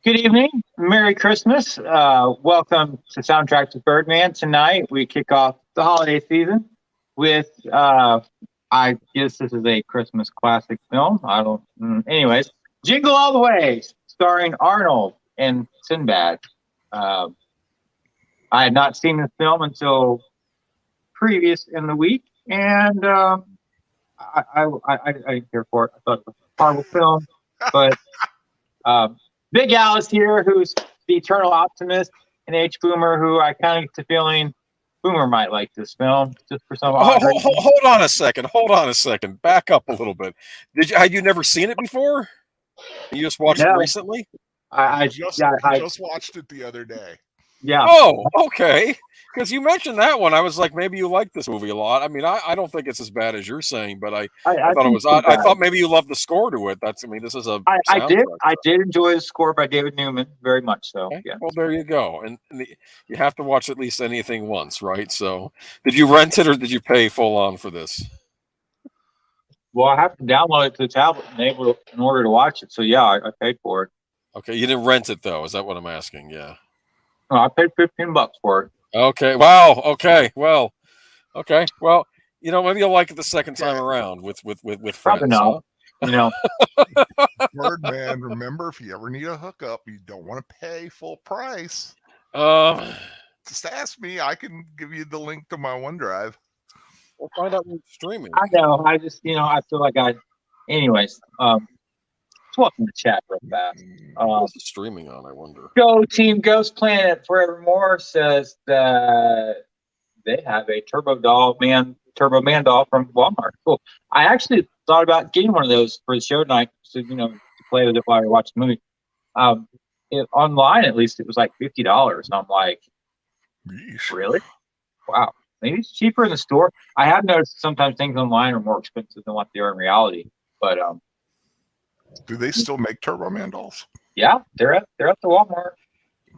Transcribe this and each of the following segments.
Good evening. Merry Christmas. Welcome to Soundtrack with Birdman. Tonight we kick off the holiday season with, I guess this is a Christmas classic film. Anyways, Jingle All The Way, starring Arnold and Sinbad. I had not seen this film until previous in the week, and I didn't care for it. I thought it was a horrible film, but Big Al is here, who's the eternal optimist, and H. Boomer, who I kind of get the feeling Boomer might like this film just for some odd reason. Hold on a second. Hold on a second. Back up a little bit. Had you never seen it before? You just watched it recently? I just watched it the other day. Yeah. Oh, okay. Because you mentioned that one, I was like, maybe you like this movie a lot. I mean, I don't think it's as bad as you're saying, but I thought it was odd. I thought maybe you loved the score to it. This is a. I did enjoy the score by David Newman very much. So okay. Yeah. Well, there you go. And you have to watch at least anything once, right? So, did you rent it or did you pay full on for this? Well, I have to download it to the tablet in order to watch it. So yeah, I paid for it. Okay, you didn't rent it though. Is that what I'm asking? Yeah. No, I paid $15 for it. Okay. Wow. Okay. Well. Okay. Well, maybe you'll like it the second time around with friends. Probably not. Birdman, remember, if you ever need a hookup, you don't want to pay full price. Just ask me. I can give you the link to my OneDrive. We'll find out when it's streaming. I know. I just, I feel like anyways, welcome to chat real fast. What's it streaming on, I wonder? Go Team Ghost Planet Forevermore says that they have a Turbo Man doll from Walmart. Cool. I actually thought about getting one of those for the show tonight, so to play with it while I watch the movie. Online, at least, it was like $50, and I'm like, Yeesh. Really? Wow. Maybe it's cheaper in the store. I have noticed sometimes things online are more expensive than what they are in reality, but do they still make Turbo Man dolls? Yeah, they're at the Walmart.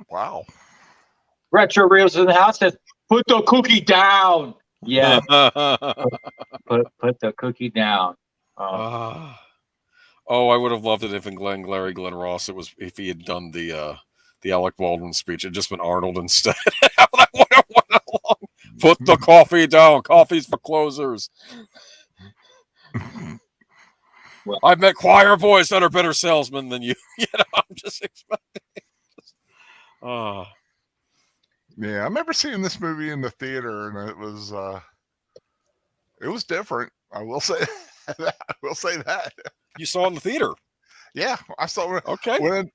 Wow. Retro Reels in the house says, "Put the cookie down." Yeah. put the cookie down. I would have loved it if in Glenn Ross if he had done the Alec Baldwin speech. It had just been Arnold instead. That would have went along. Put the coffee down. Coffee's for closers. Well, I've met choir boys that are better salesmen than you. I'm just expecting. Yeah, I remember seeing this movie in the theater, and it was different. I will say that. You saw it in the theater. Yeah, I saw it. Okay. When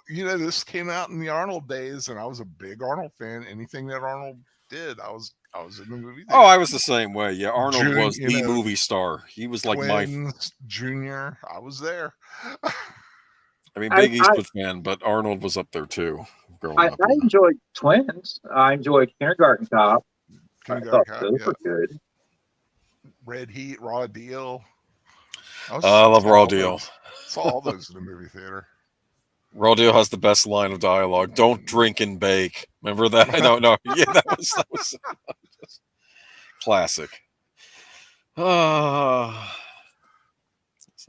this came out in the Arnold days, and I was a big Arnold fan. Anything that Arnold did, I was in the movie theater. Oh, I was the same way. Yeah, Arnold was the movie star. He was like Twins, Junior. I was there. I mean, big Eastwood fan, but Arnold was up there too. I enjoyed Twins. I enjoyed Kindergarten Cop. Kindergarten Cop, those were good. Red Heat, Raw Deal. I love Raw Deal. Saw all those in the movie theater. Raw Deal has the best line of dialogue. "Don't drink and bake." Remember that? No. Yeah, that was classic.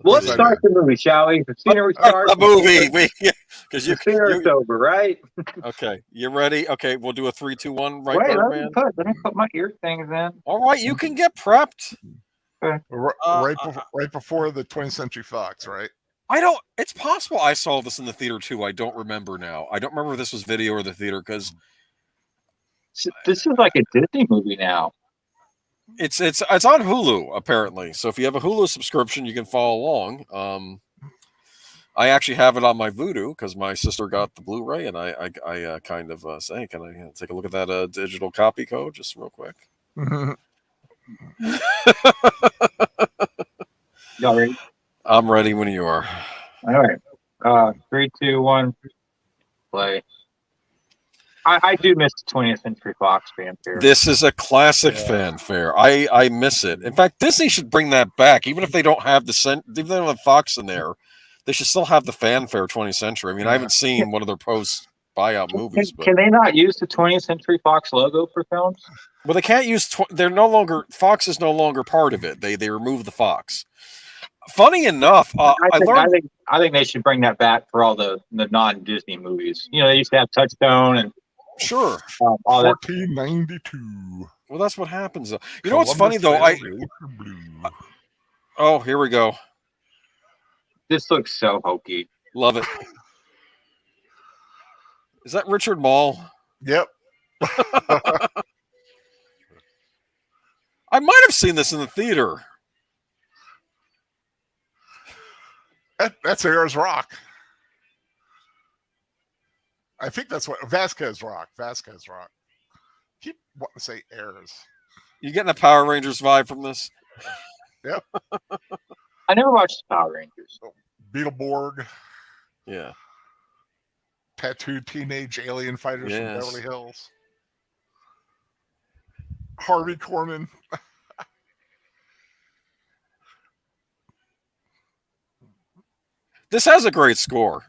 Let's start the movie, shall we? The sooner we start, the movie. Because the sooner it's over, right? Okay, you ready? Okay, we'll do a 3, 2, 1. Right, wait, man. Let me put my ear things in. All right, you can get prepped. Okay. Right before the 20th Century Fox, right? It's possible I saw this in the theater too. I don't remember now. I don't remember if this was video or the theater because this is like a Disney movie now. It's on Hulu apparently. So if you have a Hulu subscription, you can follow along. I actually have it on my Vudu because my sister got the Blu-ray, and I kind of say, can I take a look at that digital copy code just real quick? Y'all ready? I'm ready when you are. All right. 3, 2, 1, play. I do miss the 20th Century Fox fanfare. This is a classic fanfare. I miss it. In fact, Disney should bring that back, even if they don't have even if they don't have Fox in there. They should still have the fanfare 20th century. I mean, I haven't seen one of their post buyout movies. Can they not use the 20th Century Fox logo for films? Well, they can't use. They're no longer. Fox is no longer part of it. They removed the Fox. Funny enough, I think they should bring that back for all the non-Disney movies. You know, they used to have Touchstone and sure all 1492. Well, that's what happens. You know what's funny though? Oh, here we go. This looks so hokey. Love it. Is that Richard Mall? Yep. I might have seen this in the theater. That's Ayers Rock. I think that's what Vasquez Rock. Keep wanting to say Ayers. You getting a Power Rangers vibe from this? Yep. I never watched Power Rangers. Beetleborg. Yeah. Tattooed teenage alien fighters from Beverly Hills. Harvey Korman. This has a great score.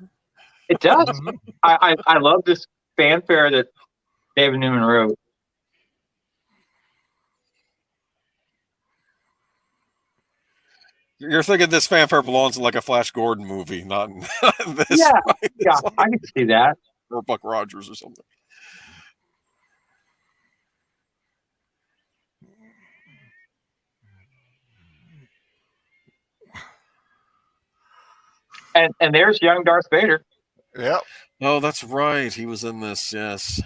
It does. I love this fanfare that David Newman wrote. You're thinking this fanfare belongs in like a Flash Gordon movie, not in this. Yeah, right? yeah, like, I can see that. Or Buck Rogers or something. And there's young Darth Vader. Yep. Oh, that's right. He was in this, yes.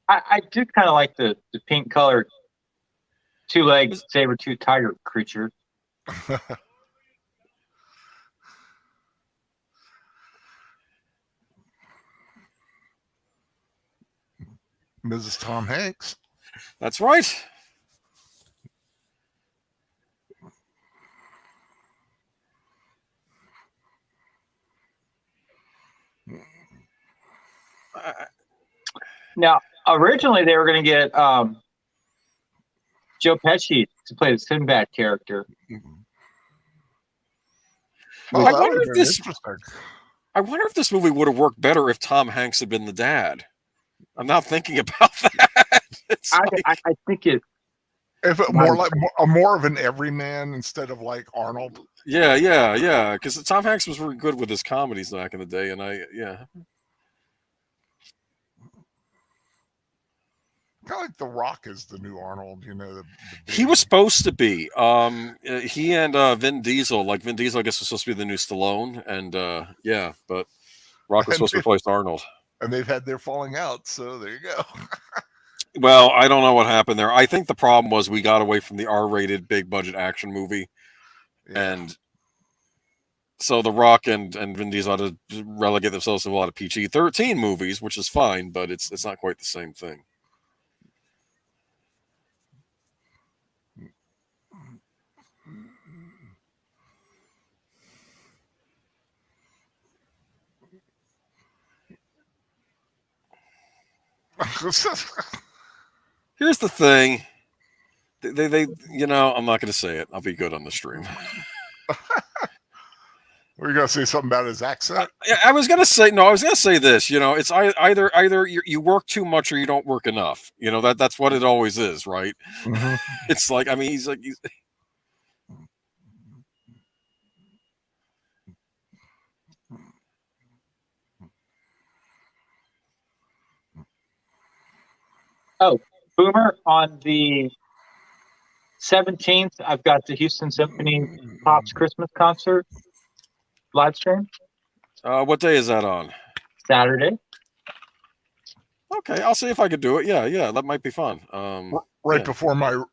I do kind of like the pink colored two-legged saber-tooth tiger creature. Mrs. Tom Hanks. That's right. Now, originally they were going to get Joe Pesci to play the Sinbad character. Well, I wonder if this movie would have worked better if Tom Hanks had been the dad. I'm not thinking about that. I think it. If it more of an everyman instead of like Arnold. Yeah. Because Tom Hanks was really good with his comedies back in the day, and Kind of like The Rock is the new Arnold, you know. He was supposed to be. He and Vin Diesel, I guess, was supposed to be the new Stallone, and but Rock was supposed to replace Arnold. And they've had their falling out, so there you go. Well, I don't know what happened there. I think the problem was we got away from the R-rated big budget action movie, and so The Rock and Vin Diesel had to relegate themselves to a lot of PG-13 movies, which is fine, but it's not quite the same thing. Here's the thing. They I'm not going to say it. I'll be good on the stream. Were you going to say something about his accent? I was going to say this. It's either you work too much or you don't work enough. That's what it always is, right? Mm-hmm. It's like, I mean, he's. Oh, Boomer, on the 17th, I've got the Houston Symphony Pops Christmas concert live stream. What day is that on? Saturday. Okay, I'll see if I could do it. Yeah, that might be fun. Before my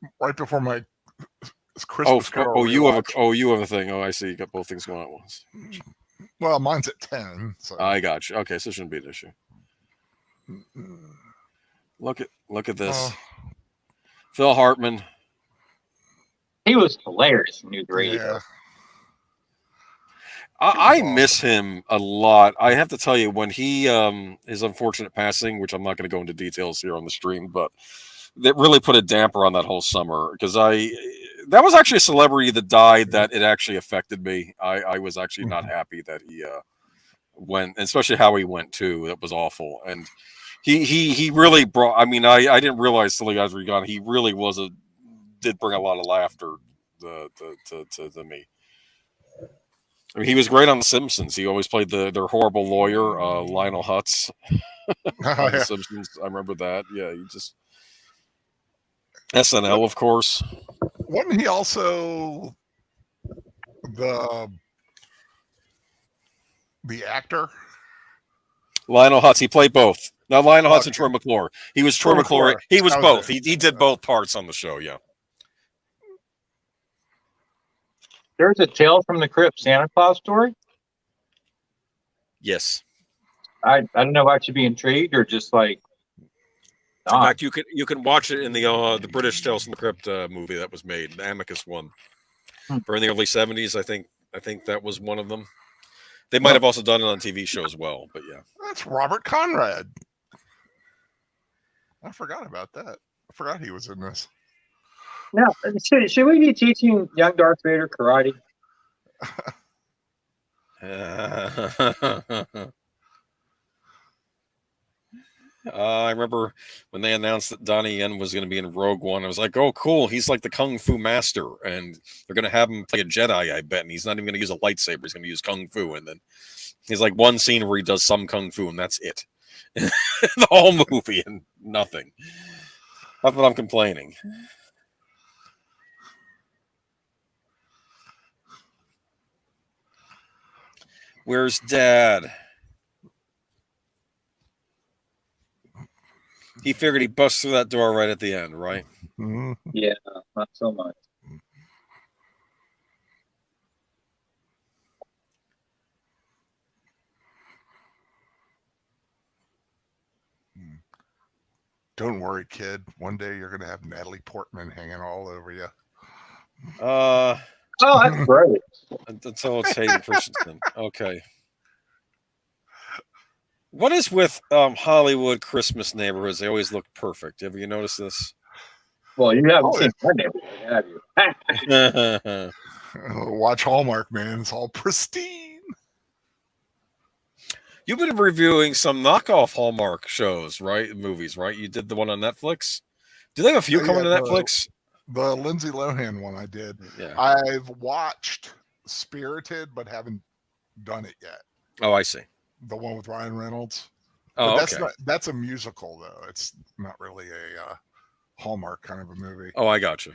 Christmas Carol. You have a thing. Oh, I see. You got both things going on at once. Well, mine's at 10. So. I got you. Okay, so it shouldn't be an issue. Look at this. Phil Hartman. He was hilarious in New Radio. Yeah. I miss him a lot. I have to tell you, when his unfortunate passing, which I'm not going to go into details here on the stream, but that really put a damper on that whole summer because that was actually a celebrity that died that it actually affected me. I was actually not happy that he went, especially how he went too. That was awful, and he really brought. I mean, I didn't realize till the guys were gone. He really did bring a lot of laughter to me. I mean, he was great on The Simpsons. He always played their horrible lawyer, Lionel Hutz, on The Simpsons. I remember that. Yeah, he just SNL, of course. Wasn't he also the actor? Lionel Hutz. He played both. Now Lionel Hutz and Troy McClure. He was Troy McClure. He was both. He did both parts on the show. Yeah. There's a Tale from the Crypt Santa Claus story. Yes. I don't know if I should be intrigued or just like. In fact, you can watch it in the British Tales from the Crypt movie that was made, the Amicus one, for in the early '70s. I think that was one of them. They might have also done it on TV show as well, but yeah. That's Robert Conrad. I forgot about that. I forgot he was in this. Now, should we be teaching young Darth Vader karate? I remember when they announced that Donnie Yen was going to be in Rogue One. I was like, "Oh, cool! He's like the Kung Fu master, and they're going to have him play a Jedi, I bet. And he's not even going to use a lightsaber; he's going to use Kung Fu." And then he's like one scene where he does some Kung Fu, and that's it. The whole movie and nothing. Not that I'm complaining. Where's Dad? He figured he busts through that door right at the end, right? Yeah, not so much. Don't worry, kid. One day you're going to have Natalie Portman hanging all over you. Oh, that's great. Until it's Hayden Christensen. Okay. What is with Hollywood Christmas neighborhoods? They always look perfect. Have you noticed this? Well, you haven't seen my neighborhood, have you? Watch Hallmark, man. It's all pristine. You've been reviewing some knockoff Hallmark shows, right? Movies, right? You did the one on Netflix. Do they have a few coming to Netflix? The Lindsay Lohan one I did. Yeah. I've watched Spirited, but haven't done it yet. Oh, I see. The one with Ryan Reynolds. Oh, but okay. That's a musical, though. It's not really a Hallmark kind of a movie. Oh, I got you.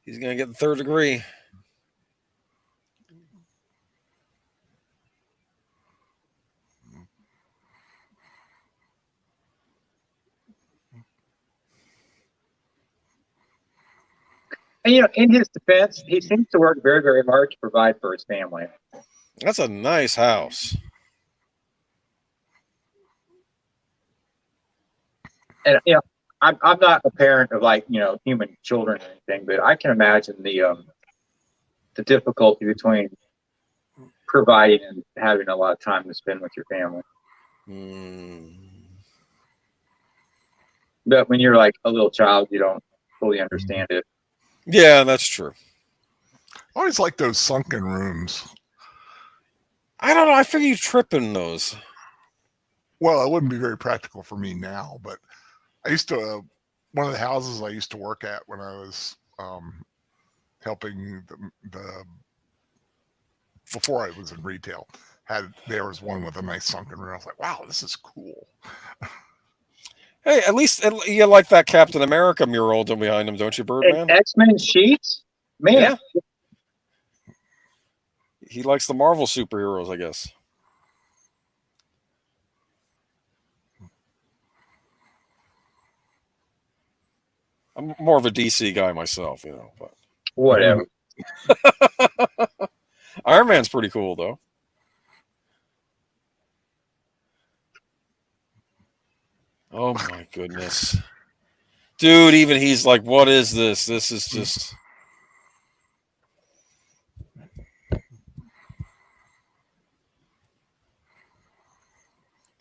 He's going to get the third degree. And, in his defense, he seems to work very, very hard to provide for his family. That's a nice house. And, I'm not a parent of human children or anything, but I can imagine the difficulty between providing and having a lot of time to spend with your family. But when you're like a little child, you don't fully understand it. Yeah, that's true. I always like those sunken rooms. I don't know. I figure you trip in those. Well, it wouldn't be very practical for me now, but I used to, one of the houses I used to work at when I was helping before I was in retail, there was one with a nice sunken room. I was like, wow, this is cool. Hey, at least you like that Captain America mural behind him, don't you, Birdman? X-Men sheets? Man. Yeah. He likes the Marvel superheroes, I guess. I'm more of a DC guy myself, but whatever. Iron Man's pretty cool though. Oh my goodness. Dude, even he's like, what is this? This is just...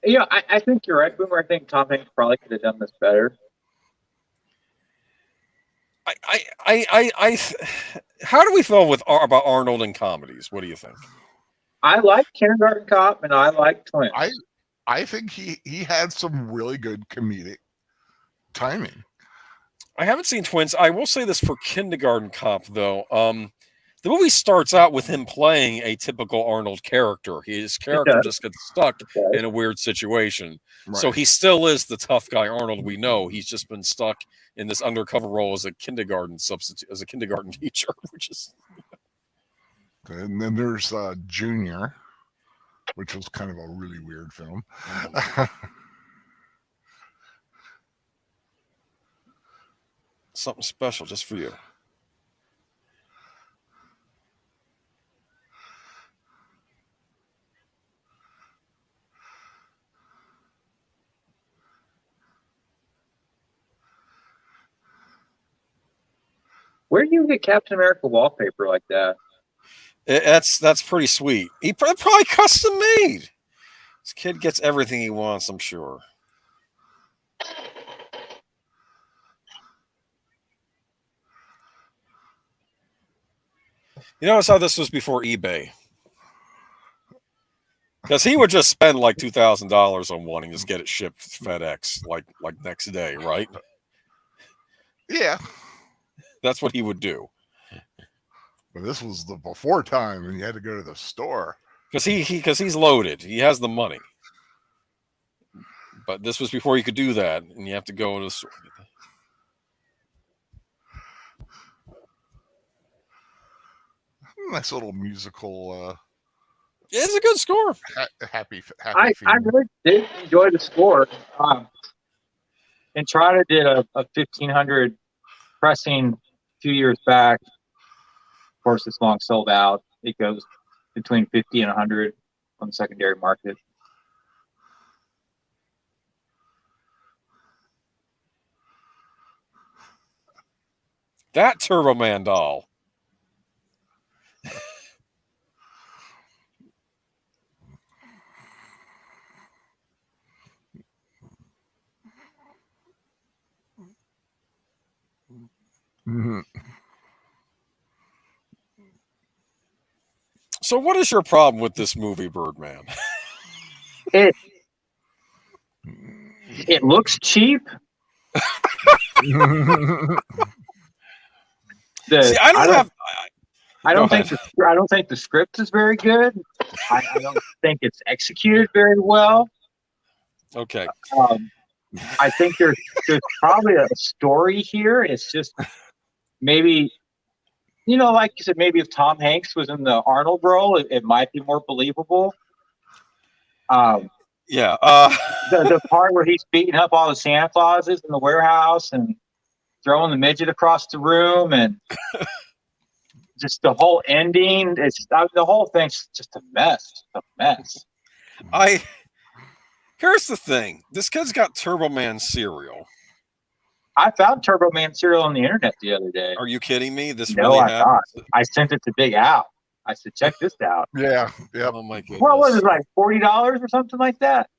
Yeah, I think you're right, Boomer. I think Tom Hanks probably could have done this better. How do we feel about Arnold in comedies? What do you think? I like Kindergarten Cop and I like Twins. I think he had some really good comedic timing. I haven't seen Twins. I will say this for Kindergarten Cop, though. The movie starts out with him playing a typical Arnold character. His character just gets stuck in a weird situation. Right. So he still is the tough guy Arnold we know. He's just been stuck in this undercover role as a kindergarten substitute, as a kindergarten teacher, which is... And then there's Junior, which was kind of a really weird film. Something special just for you. Where do you get Captain America wallpaper like that? That's pretty sweet. He probably custom made. This kid gets everything he wants, I'm sure. You notice how this was before eBay? Because he would just spend like $2,000 on one and just get it shipped FedEx like next day, right? Yeah. That's what he would do. But this was the before time, and you had to go to the store. Because he's loaded. He has the money. But this was before you could do that, and you have to go to the store. Nice little musical. It's a good score. Happy. I really did enjoy the score. Entrada did a 1500 pressing a few years back. Of course, it's long sold out. It goes between 50 and 100 on the secondary market. That Turbo Man doll. Mm-hmm. So what is your problem with this movie, Birdman? It looks cheap. See, I don't think the script is very good. I don't think it's executed very well. Okay. I think there's probably a story here. It's just maybe, like you said, maybe if Tom Hanks was in the Arnold role, it might be more believable. Yeah. The part where he's beating up all the Santa Clauses in the warehouse and throwing the midget across the room, and just the whole ending. The whole thing's just a mess. Here's the thing. This kid's got Turbo Man cereal. I found Turbo Man cereal on the internet the other day. Are you kidding me? I sent it to Big Al. I said, check this out. Yeah. Yep. Oh my goodness. What was it, like $40 or something like that?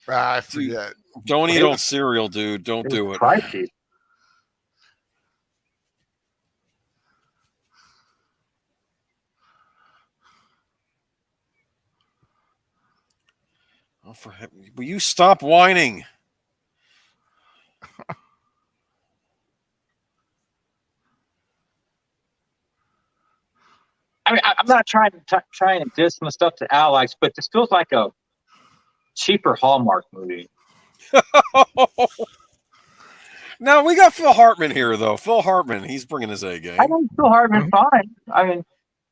I forget. Don't eat old cereal, dude. Don't do it. Pricey. Oh, for heaven, will you stop whining? I mean, I'm not trying to diss some stuff to Al likes, but this feels like a cheaper Hallmark movie. Now we got Phil Hartman here, though. Phil Hartman, he's bringing his A game. I think Phil Hartman fine. I mean,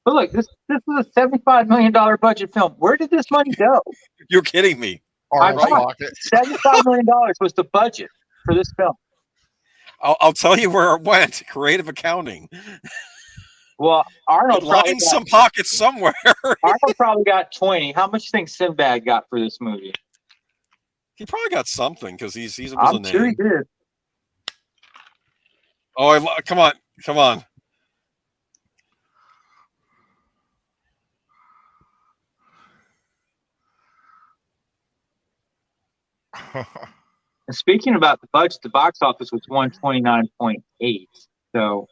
but look, this is a $75 million budget film. Where did this money go? You're kidding me. $75 million was the budget for this film. I'll tell you where it went. Creative accounting. Well, It lines some pockets somewhere. Arnold probably got 20. How much do you think Sinbad got for this movie? He probably got something because he's was I'm a name. sure he did. Oh, come on. And speaking about the budget, the box office was 129.8. So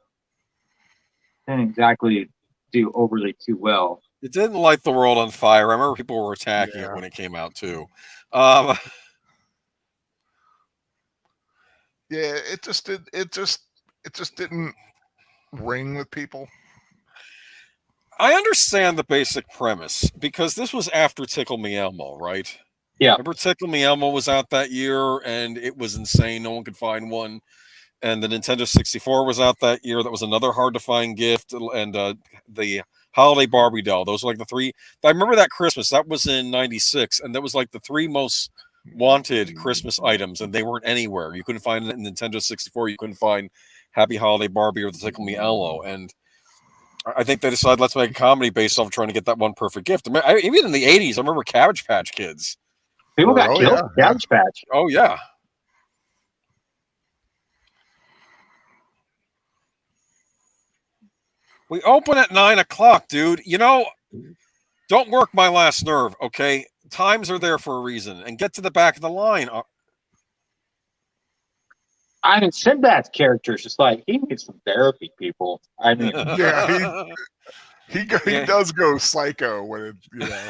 didn't exactly do overly too well. It didn't light the world on fire. I remember people were attacking it when it came out too. Yeah, it just didn't ring with people. I understand the basic premise because this was after Tickle Me Elmo, right? Yeah. Remember Tickle Me Elmo was out that year and it was insane. No one could find one. And the Nintendo 64 was out that year. That was another hard to find gift. And the Holiday Barbie doll. Those were like the three. I remember that Christmas. That was in '96. And that was like the three most wanted Christmas items. And they weren't anywhere. You couldn't find it in Nintendo 64. You couldn't find Happy Holiday Barbie or the Tickle Me Elmo. And I think they decided let's make a comedy based off trying to get that one perfect gift. Even in the 80s, I remember Cabbage Patch Kids. People got killed. Yeah. Cabbage Patch. Oh, yeah. We open at 9 o'clock, dude. You know, don't work my last nerve, okay? Times are there for a reason. And get to the back of the line. I mean, Sinbad's character is just like, he needs some therapy, people. I mean, Yeah, he does go psycho when it, you know.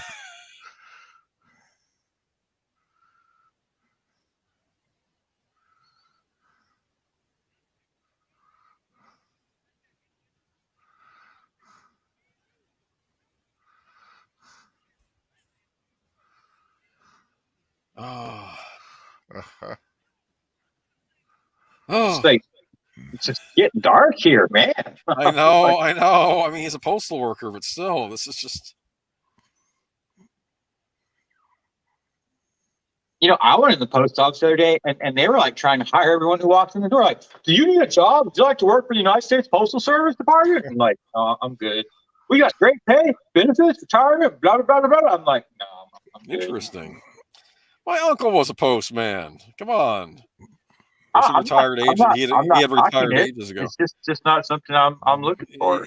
it's like, it's just getting dark here, man. I know. I mean, he's a postal worker, but still, this is just. You know, I went in the post office the other day, and they were like trying to hire everyone who walks in the door. Like, do you need a job? Would you like to work for the United States Postal Service Department? I'm like, no, I'm good. We got great pay, benefits, retirement, blah, blah, blah, blah, blah. I'm like, no, I'm good. Interesting. My uncle was a postman. Come on. Was he retired age? He had retired ages ago. It's just not something I'm looking for.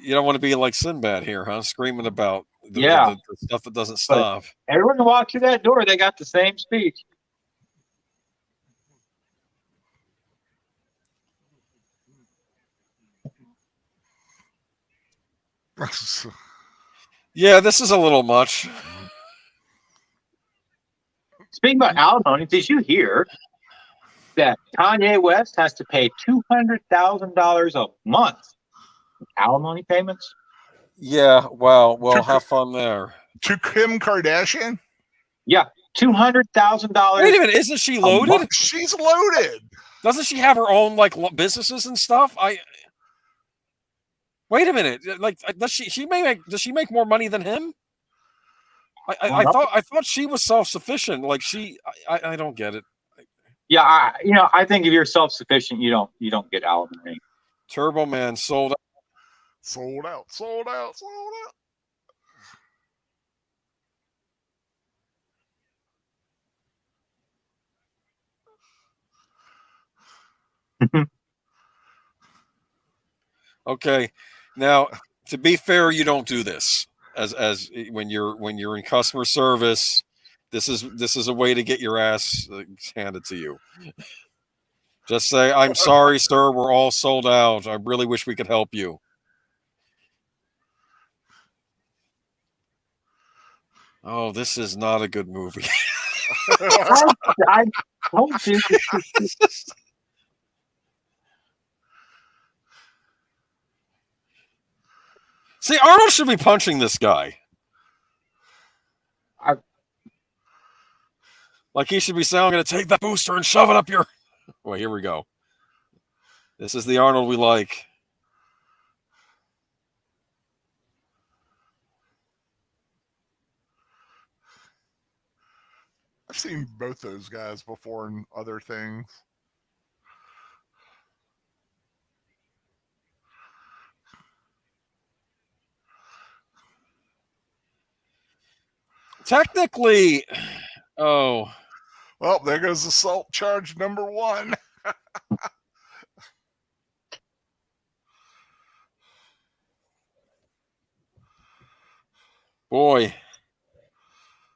You don't want to be like Sinbad here, huh? Screaming about the stuff that doesn't stop. But everyone who walks through that door, they got the same speech. Yeah, this is a little much. Speaking about alimony, did you hear that Kanye West has to pay $200,000 a month in alimony payments? Yeah, wow. Well, have fun there. To Kim Kardashian? Yeah, $200,000. Wait a minute, isn't she loaded? She's loaded. Doesn't she have her own like businesses and stuff? Wait a minute. Like, does she make more money than him? I thought she was self-sufficient. Like I don't get it. Yeah, I think if you're self-sufficient, you don't get alimony. Turbo Man sold out. Sold out. Okay, now to be fair, you don't do this as when you're in customer service. This is a way to get your ass handed to you. Just say, "I'm sorry, sir. We're all sold out. I really wish we could help you." Oh, this is not a good movie. I told you. See, Arnold should be punching this guy. Like he should be saying, "I'm going to take that booster and shove it up your." Well, here we go. This is the Arnold we like. I've seen both those guys before in other things. Technically, oh. Well, there goes assault charge number 1. Boy,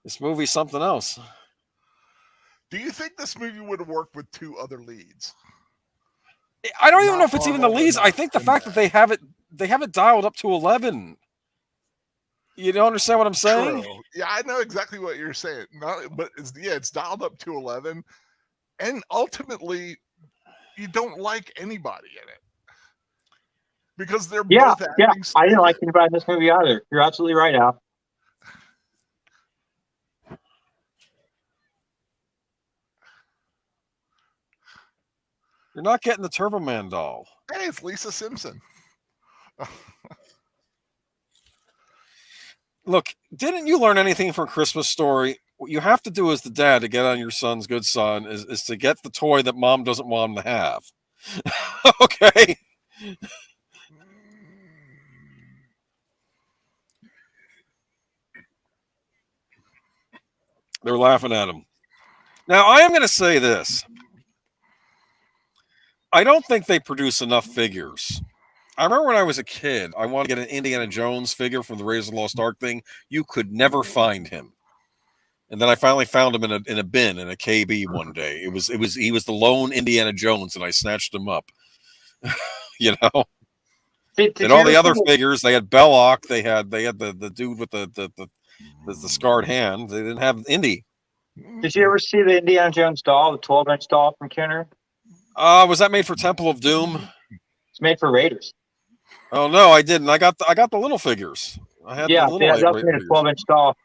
this movie's something else. Do you think this movie would have worked with 2 other leads? I don't even know if it's even the leads. I think the fact that they have it dialed up to 11. You don't understand what I'm saying? True. Yeah, I know exactly what you're saying. But it's dialed up to 11, and ultimately, you don't like anybody in it because they're both acting. Yeah, I didn't like anybody in this movie either. You're absolutely right, Al. You're not getting the Turbo Man doll. Hey, it's Lisa Simpson. Look, didn't you learn anything from Christmas Story? What you have to do as the dad to get on your son's good son is to get the toy that mom doesn't want him to have. Okay? They're laughing at him. Now, I am going to say this. I don't think they produce enough figures. I remember when I was a kid, I wanted to get an Indiana Jones figure from the Raiders of the Lost Ark thing. You could never find him. And then I finally found him in a bin in a KB one day. He was the lone Indiana Jones, and I snatched him up. You know? And all the other figures, they had Belloc, they had the dude with the scarred hand. They didn't have Indy. Did you ever see the Indiana Jones doll, the 12-inch doll from Kenner? Was that made for Temple of Doom? It's made for Raiders. Oh no, I didn't. I got the little figures. I had the little that's made a 12-inch doll.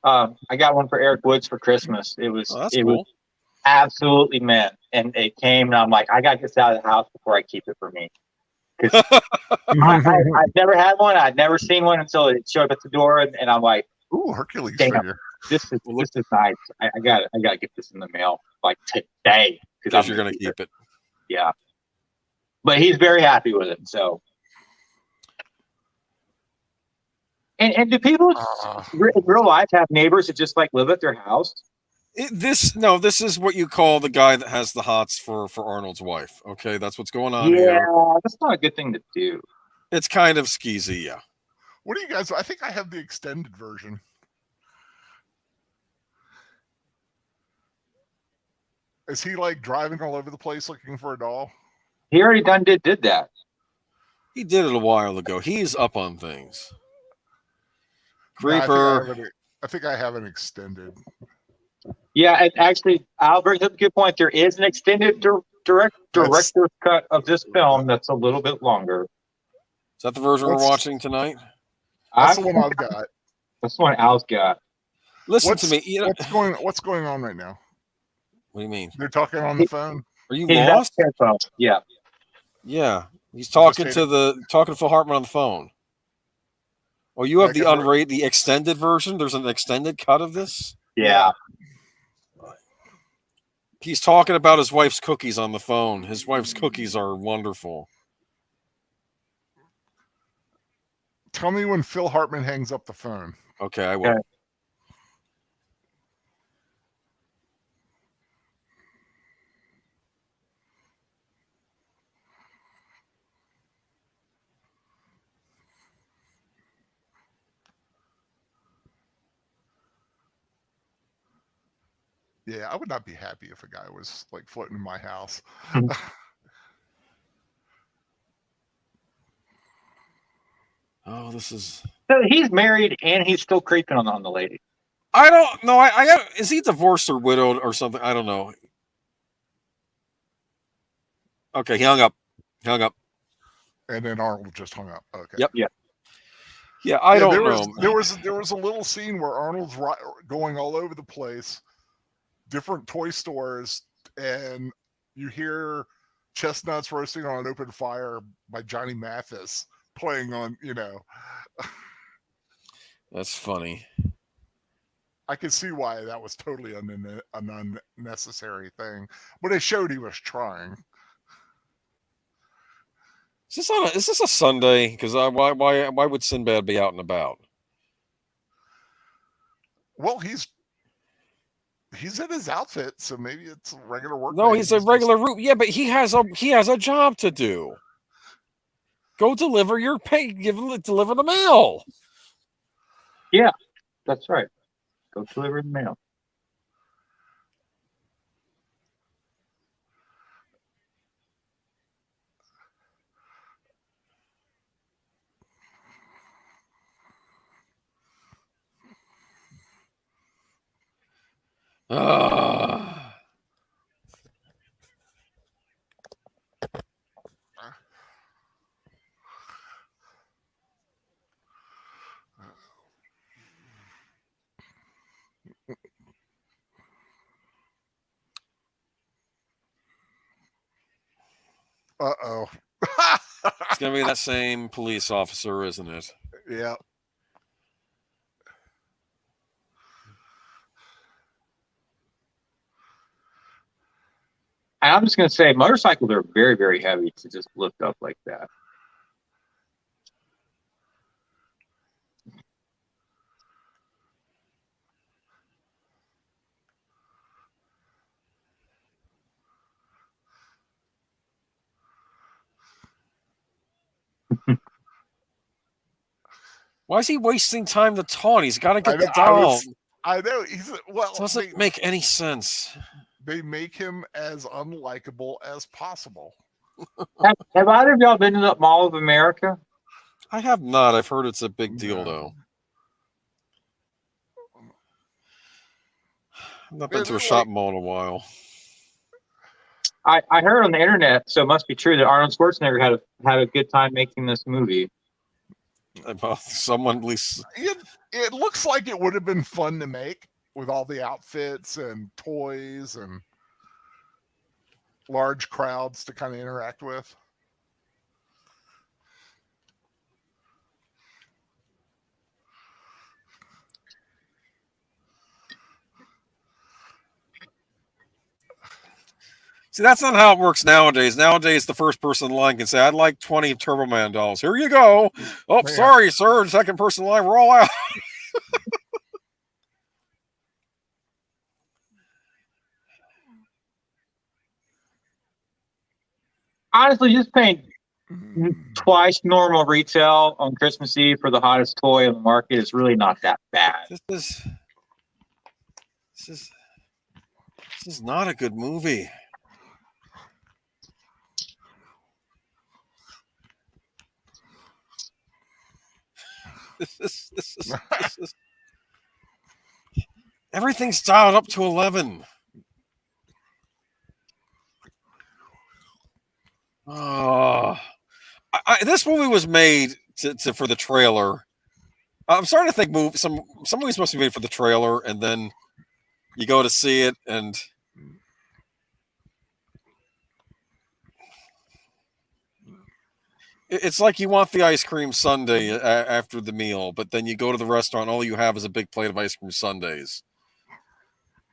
I got one for Eric Woods for Christmas. It was cool. Was absolutely meant, and it came, and I'm like, I got to get this out of the house before I keep it for me. Because I've never had one. I'd never seen one until it showed up at the door, and I'm like, ooh, Hercules figure. This is nice. I got to get this in the mail like today because you're gonna keep it. Yeah, but he's very happy with it. So, and do people in real life have neighbors that just like live at their house? This is what you call the guy that has the hots for Arnold's wife. Okay, that's what's going on here. Yeah, that's not a good thing to do. It's kind of skeezy, yeah. What do you guys? I think I have the extended version. Is he like driving all over the place looking for a doll? He already did that. He did it a while ago. He's up on things. Creeper. No, I think I have an extended. Yeah, actually, Al brings up a good point. There is an extended director's cut of this film that's a little bit longer. Is that the version we're watching tonight? That's the one I've got. That's the one Al's got. Listen to me. What's going on right now? What do you mean? They're talking on the phone. Are you lost? Yeah. Yeah. He's talking to Phil Hartman on the phone. Oh, you have the extended version? There's an extended cut of this? Yeah. He's talking about his wife's cookies on the phone. His wife's cookies are wonderful. Tell me when Phil Hartman hangs up the phone. Okay, I will. Okay. Yeah, I would not be happy if a guy was like floating in my house. Oh, this is. So he's married and he's still creeping on the lady. I don't know. Is he divorced or widowed or something? I don't know. Okay, he hung up. And then Arnold just hung up. Okay. Yep. Yeah. Yeah, I don't know. There was a little scene where Arnold's going all over the place, different toy stores, and you hear Chestnuts Roasting on an Open Fire by Johnny Mathis playing on, That's funny. I can see why that was totally an unnecessary thing, but it showed he was trying. Is this a Sunday? Because why would Sinbad be out and about? Well, he's in his outfit, so maybe it's a regular work. No, day. he's a regular root. Yeah, but he has a job to do. Go deliver your deliver the mail. Yeah, that's right. Go deliver the mail. Uh-oh. It's gonna be that same police officer, isn't it? Yeah. And I'm just going to say motorcycles are very, very heavy to just lift up like that. Why is he wasting time to taunt? He's got to get the doll. I know. He's well. Doesn't make any sense. They make him as unlikable as possible. Have either of y'all been to the Mall of America? I have not. I've heard it's a big deal, though. I've not been to a shopping mall in a while. I heard on the internet, so it must be true that Arnold Schwarzenegger had a good time making this movie. Well, someone at least. It looks like it would have been fun to make with all the outfits and toys and large crowds to kind of interact with. See, that's not how it works nowadays. Nowadays, the first person in line can say, "I'd like 20 Turbo Man dolls. Here you go." Oh, yeah. Sorry, sir. Second person in line, we're all out. Honestly, just paying twice normal retail on Christmas Eve for the hottest toy on the market is really not that bad. This is not a good movie. This is everything's dialed up to 11. This movie was made for the trailer. I'm starting to think some movies must be made for the trailer, and then you go to see it, and it's like you want the ice cream sundae after the meal, but then you go to the restaurant, all you have is a big plate of ice cream sundaes.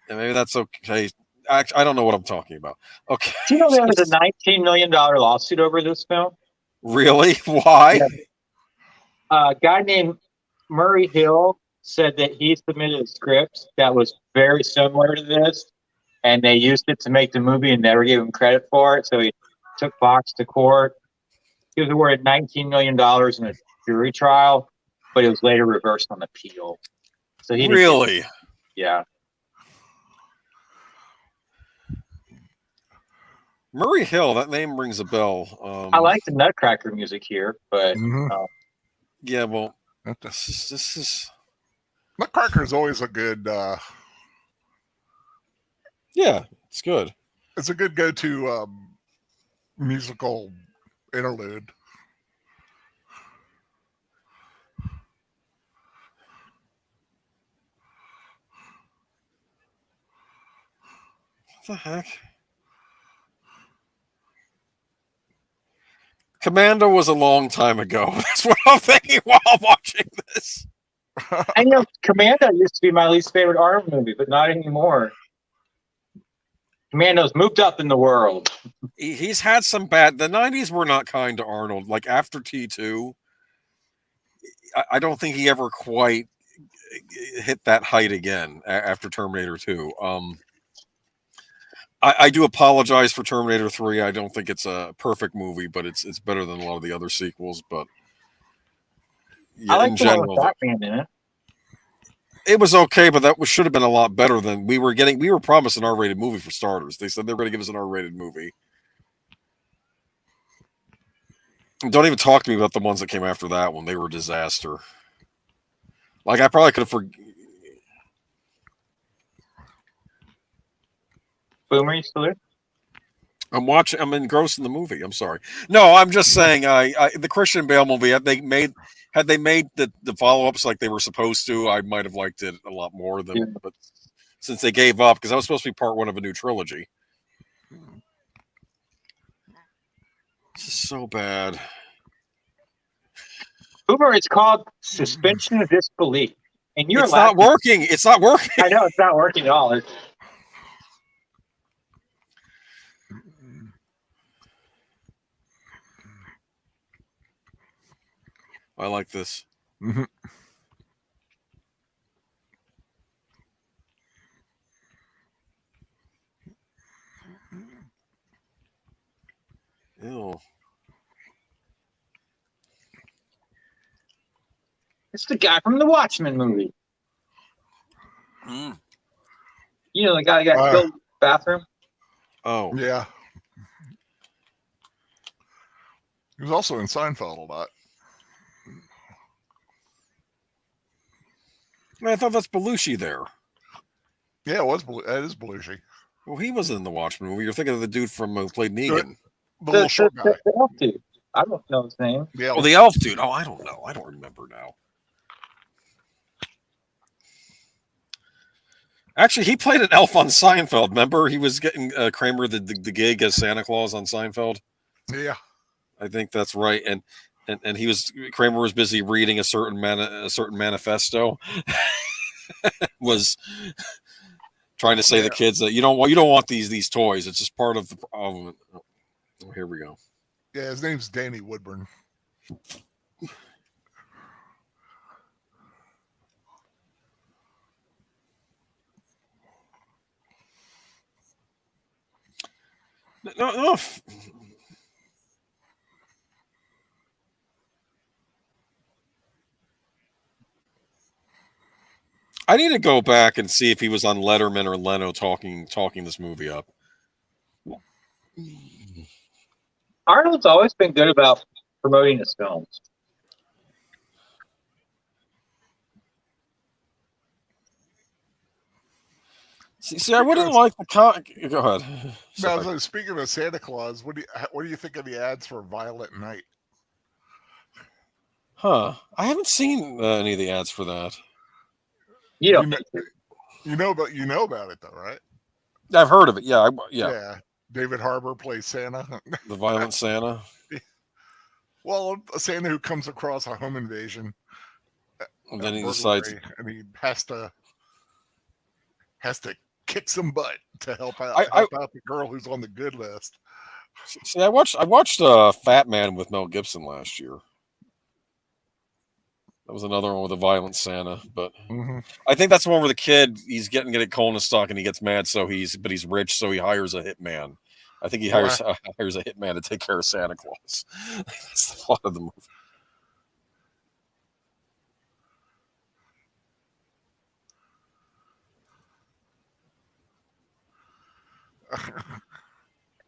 And maybe that's okay. I don't know what I'm talking about. Okay. Do you know there was a $19 million lawsuit over this film? Really? Why? Yeah. A guy named Murray Hill said that he submitted a script that was very similar to this, and they used it to make the movie and never gave him credit for it. So he took Fox to court. He was awarded $19 million in a jury trial, but it was later reversed on appeal. So he really, yeah. Murray Hill, that name rings a bell. I like the Nutcracker music here, but yeah, well, this is Nutcracker is always a good. Yeah, it's good. It's a good go-to musical interlude. What the heck? Commando was a long time ago. That's what I'm thinking while I'm watching this. I know Commando used to be my least favorite Arnold movie, but not anymore. Commando's moved up in the world. He's had some bad. The 90s were not kind to Arnold. Like after T2, I don't think he ever quite hit that height again after Terminator 2. I do apologize for Terminator 3. I don't think it's a perfect movie, but it's better than a lot of the other sequels. But I yeah, like in the one with general, Batman in it. it was okay, but that should have been a lot better than we were getting. We were promised an R-rated movie for starters. They said they were going to give us an R-rated movie. And don't even talk to me about the ones that came after that one. They were a disaster. Like, I probably could have Boomer, you still there? I'm engrossed in the movie. I'm sorry. No, I'm just saying. The Christian Bale movie, had they made the follow-ups like they were supposed to, I might have liked it a lot more than. Yeah. But since they gave up, because that was supposed to be part one of a new trilogy, this is so bad. Boomer, it's called suspension of disbelief, and you're It's not working. It's not working. I know it's not working at all. I like this. Mhm. Ew. It's the guy from the Watchmen movie. Mm. You know, the guy that got killed in the bathroom. Oh, Yeah. He was also in Seinfeld a lot. man, I thought that's Belushi there. Yeah, that is Belushi. Well, he was in the Watchmen movie. You're thinking of the dude from who played Negan. The little short guy. The elf dude. I don't know his name. Yeah. Oh, the elf dude. Oh, I don't know. I don't remember now. Actually, he played an elf on Seinfeld. Remember, he was getting Kramer the gig as Santa Claus on Seinfeld. Yeah. I think that's right. And he was Kramer was busy reading a certain manifesto. Was trying to say to the kids that you don't want these toys. It's just part of the problem. Oh, here we go. Yeah, his name's Danny Woodburn. No. I need to go back and see if he was on Letterman or Leno talking this movie up. Arnold's always been good about promoting his films. See, I wouldn't like the Go ahead. Now, so speaking of Santa Claus, what do you think of the ads for Violet Night? Huh? I haven't seen any of the ads for that. You know about it though, right? I've heard of it. Yeah, Yeah. David Harbour plays Santa. The violent Santa. Well, a Santa who comes across a home invasion. And then he decides, and he has to kick some butt to help out the girl who's on the good list. See, I watched Fat Man with Mel Gibson last year. That was another one with a violent Santa, but I think that's the one where the kid he's getting cold in his stomach and he gets mad, but he's rich, so he hires a hitman. I think he hires a hitman to take care of Santa Claus. That's the plot of the movie.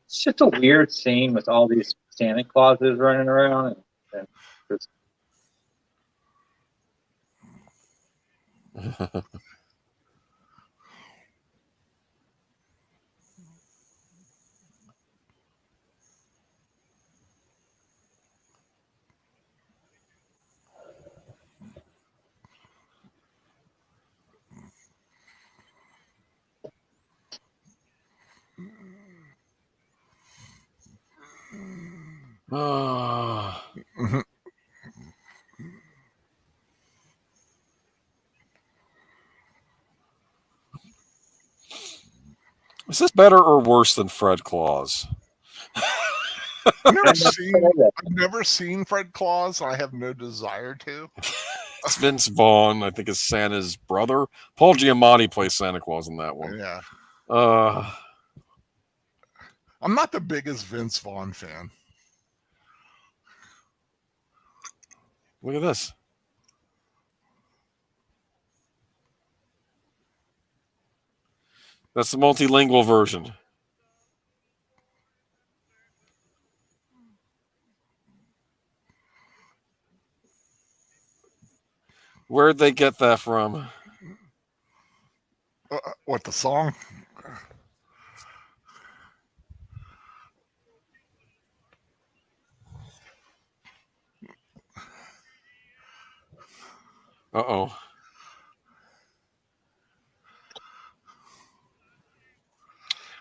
It's just a weird scene with all these Santa Clauses running around. And just... Is this better or worse than Fred Claus? I've never seen Fred Claus. I have no desire to. It's Vince Vaughn, I think, is Santa's brother. Paul Giamatti plays Santa Claus in that one. Yeah. Uh, I'm not the biggest Vince Vaughn fan. Look at this. That's the multilingual version. Where'd they get that from? What, the song? Uh-oh.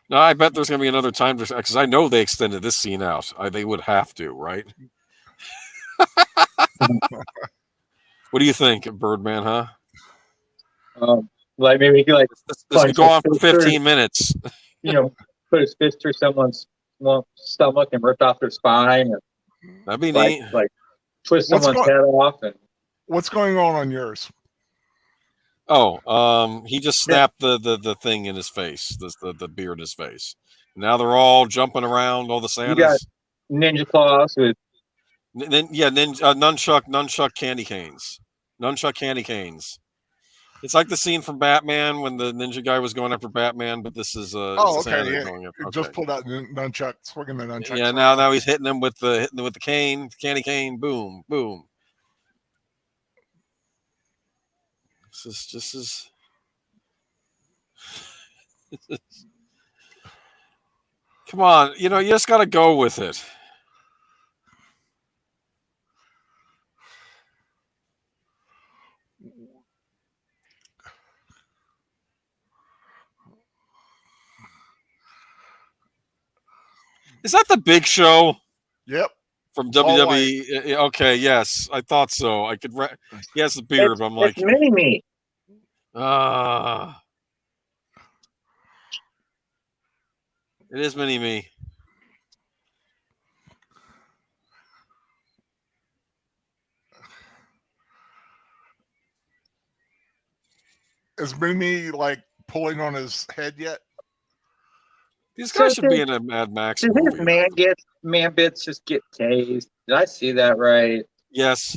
No, I bet there's going to be another time because I know they extended this scene out. They would have to, right? What do you think, Birdman, huh? Like maybe he could This could go on for 15 minutes. Put his fist through someone's stomach and ripped off their spine. That'd be neat. Like twist someone's head off. And what's going on yours? Oh, he just snapped the thing in his face, the beard in his face. Now they're all jumping around, all the Santas. You got ninja claws with nunchuck candy canes. Nunchuck candy canes. It's like the scene from Batman when the ninja guy was going after Batman, but this is okay. Yeah. Going after, okay. Just pulled out nunchuck, swinging the nunchuck. Yeah, now he's hitting them with the cane, candy cane, boom, boom. This is come on, you just got to go with it. Is that the Big Show? Yep. From WWE. Okay, yes, I thought so. I could. He has the beard, but I'm like, it's Mini-Me. It is Mini-Me. Is Mini-Me pulling on his head yet? These guys should be in a Mad Max movie. Did his man bits just get tased? Did I see that right? Yes.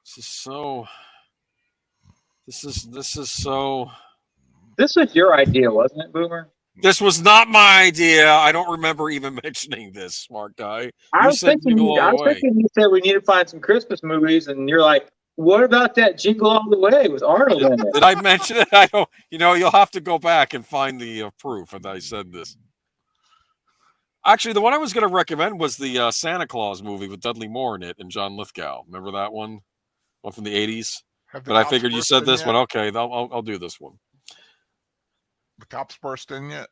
This is so. This was your idea, wasn't it, Boomer? This was not my idea. I don't remember even mentioning this, smart guy. I was thinking you said we need to find some Christmas movies, and you're like, what about that Jingle All The Way with Arnold in it? Did I mention it? I don't. You'll have to go back and find the proof that I said this. Actually, the one I was going to recommend was the Santa Claus movie with Dudley Moore in it and John Lithgow. Remember that one? One from the 80s? But I figured you said this one. Okay, I'll do this one. The cops burst in yet?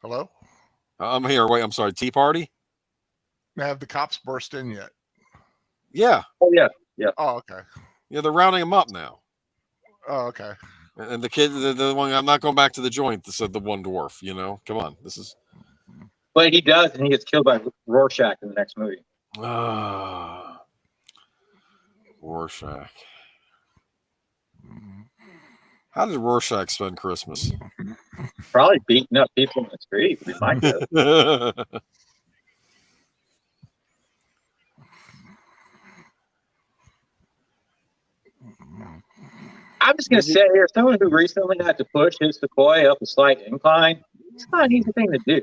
Hello? I'm here. Wait, I'm sorry. Tea Party? Have the cops burst in yet? Yeah. Oh, yeah. Yeah. Oh, okay. Yeah, they're rounding them up now. Oh, okay. And the kid, the one, I'm not going back to the joint that said the one dwarf, Come on. This is. But he does, and he gets killed by Rorschach in the next movie. Rorschach. How did Rorschach spend Christmas? Probably beating up people in the street. I'm just going to say here, someone who recently had to push his Sequoia up a slight incline, it's not an easy thing to do.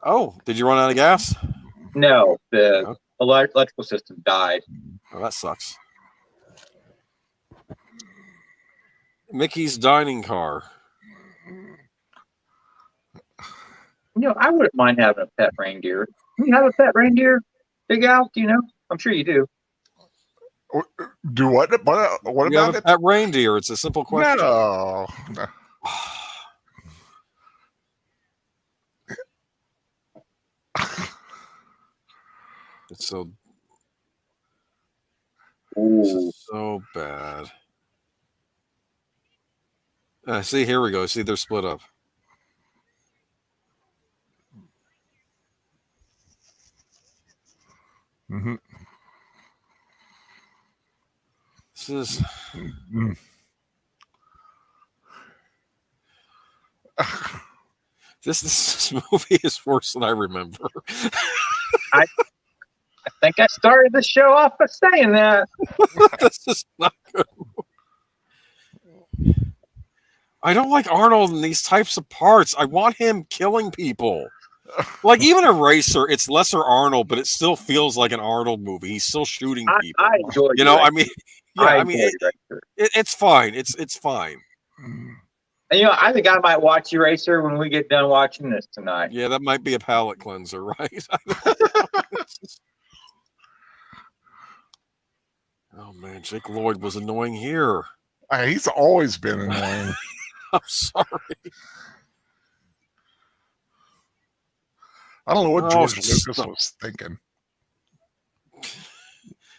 Oh, did you run out of gas? No, the electrical system died. Oh, that sucks. Mickey's dining car. I wouldn't mind having a pet reindeer. Do you have a pet reindeer, Big Al? Do you know? I'm sure you do. Do what? What about it? Pet reindeer. It's a simple question. No. It's so. Ooh. This is so bad. See, here we go. See, they're split up. Mm-hmm. This is. Mm-hmm. This movie is worse than I remember. I think I started the show off by saying that. This is not good. I don't like Arnold in these types of parts. I want him killing people. Like even Eraser, it's lesser Arnold, but it still feels like an Arnold movie. He's still shooting people. I enjoyed You know, Eraser. I mean, yeah, I mean, it's fine. It's fine. And, you know, I think I might watch Eraser when we get done watching this tonight. Yeah, that might be a palate cleanser, right? Oh man, Jake Lloyd was annoying here. He's always been annoying. I'm sorry. I don't know what George Lucas was thinking.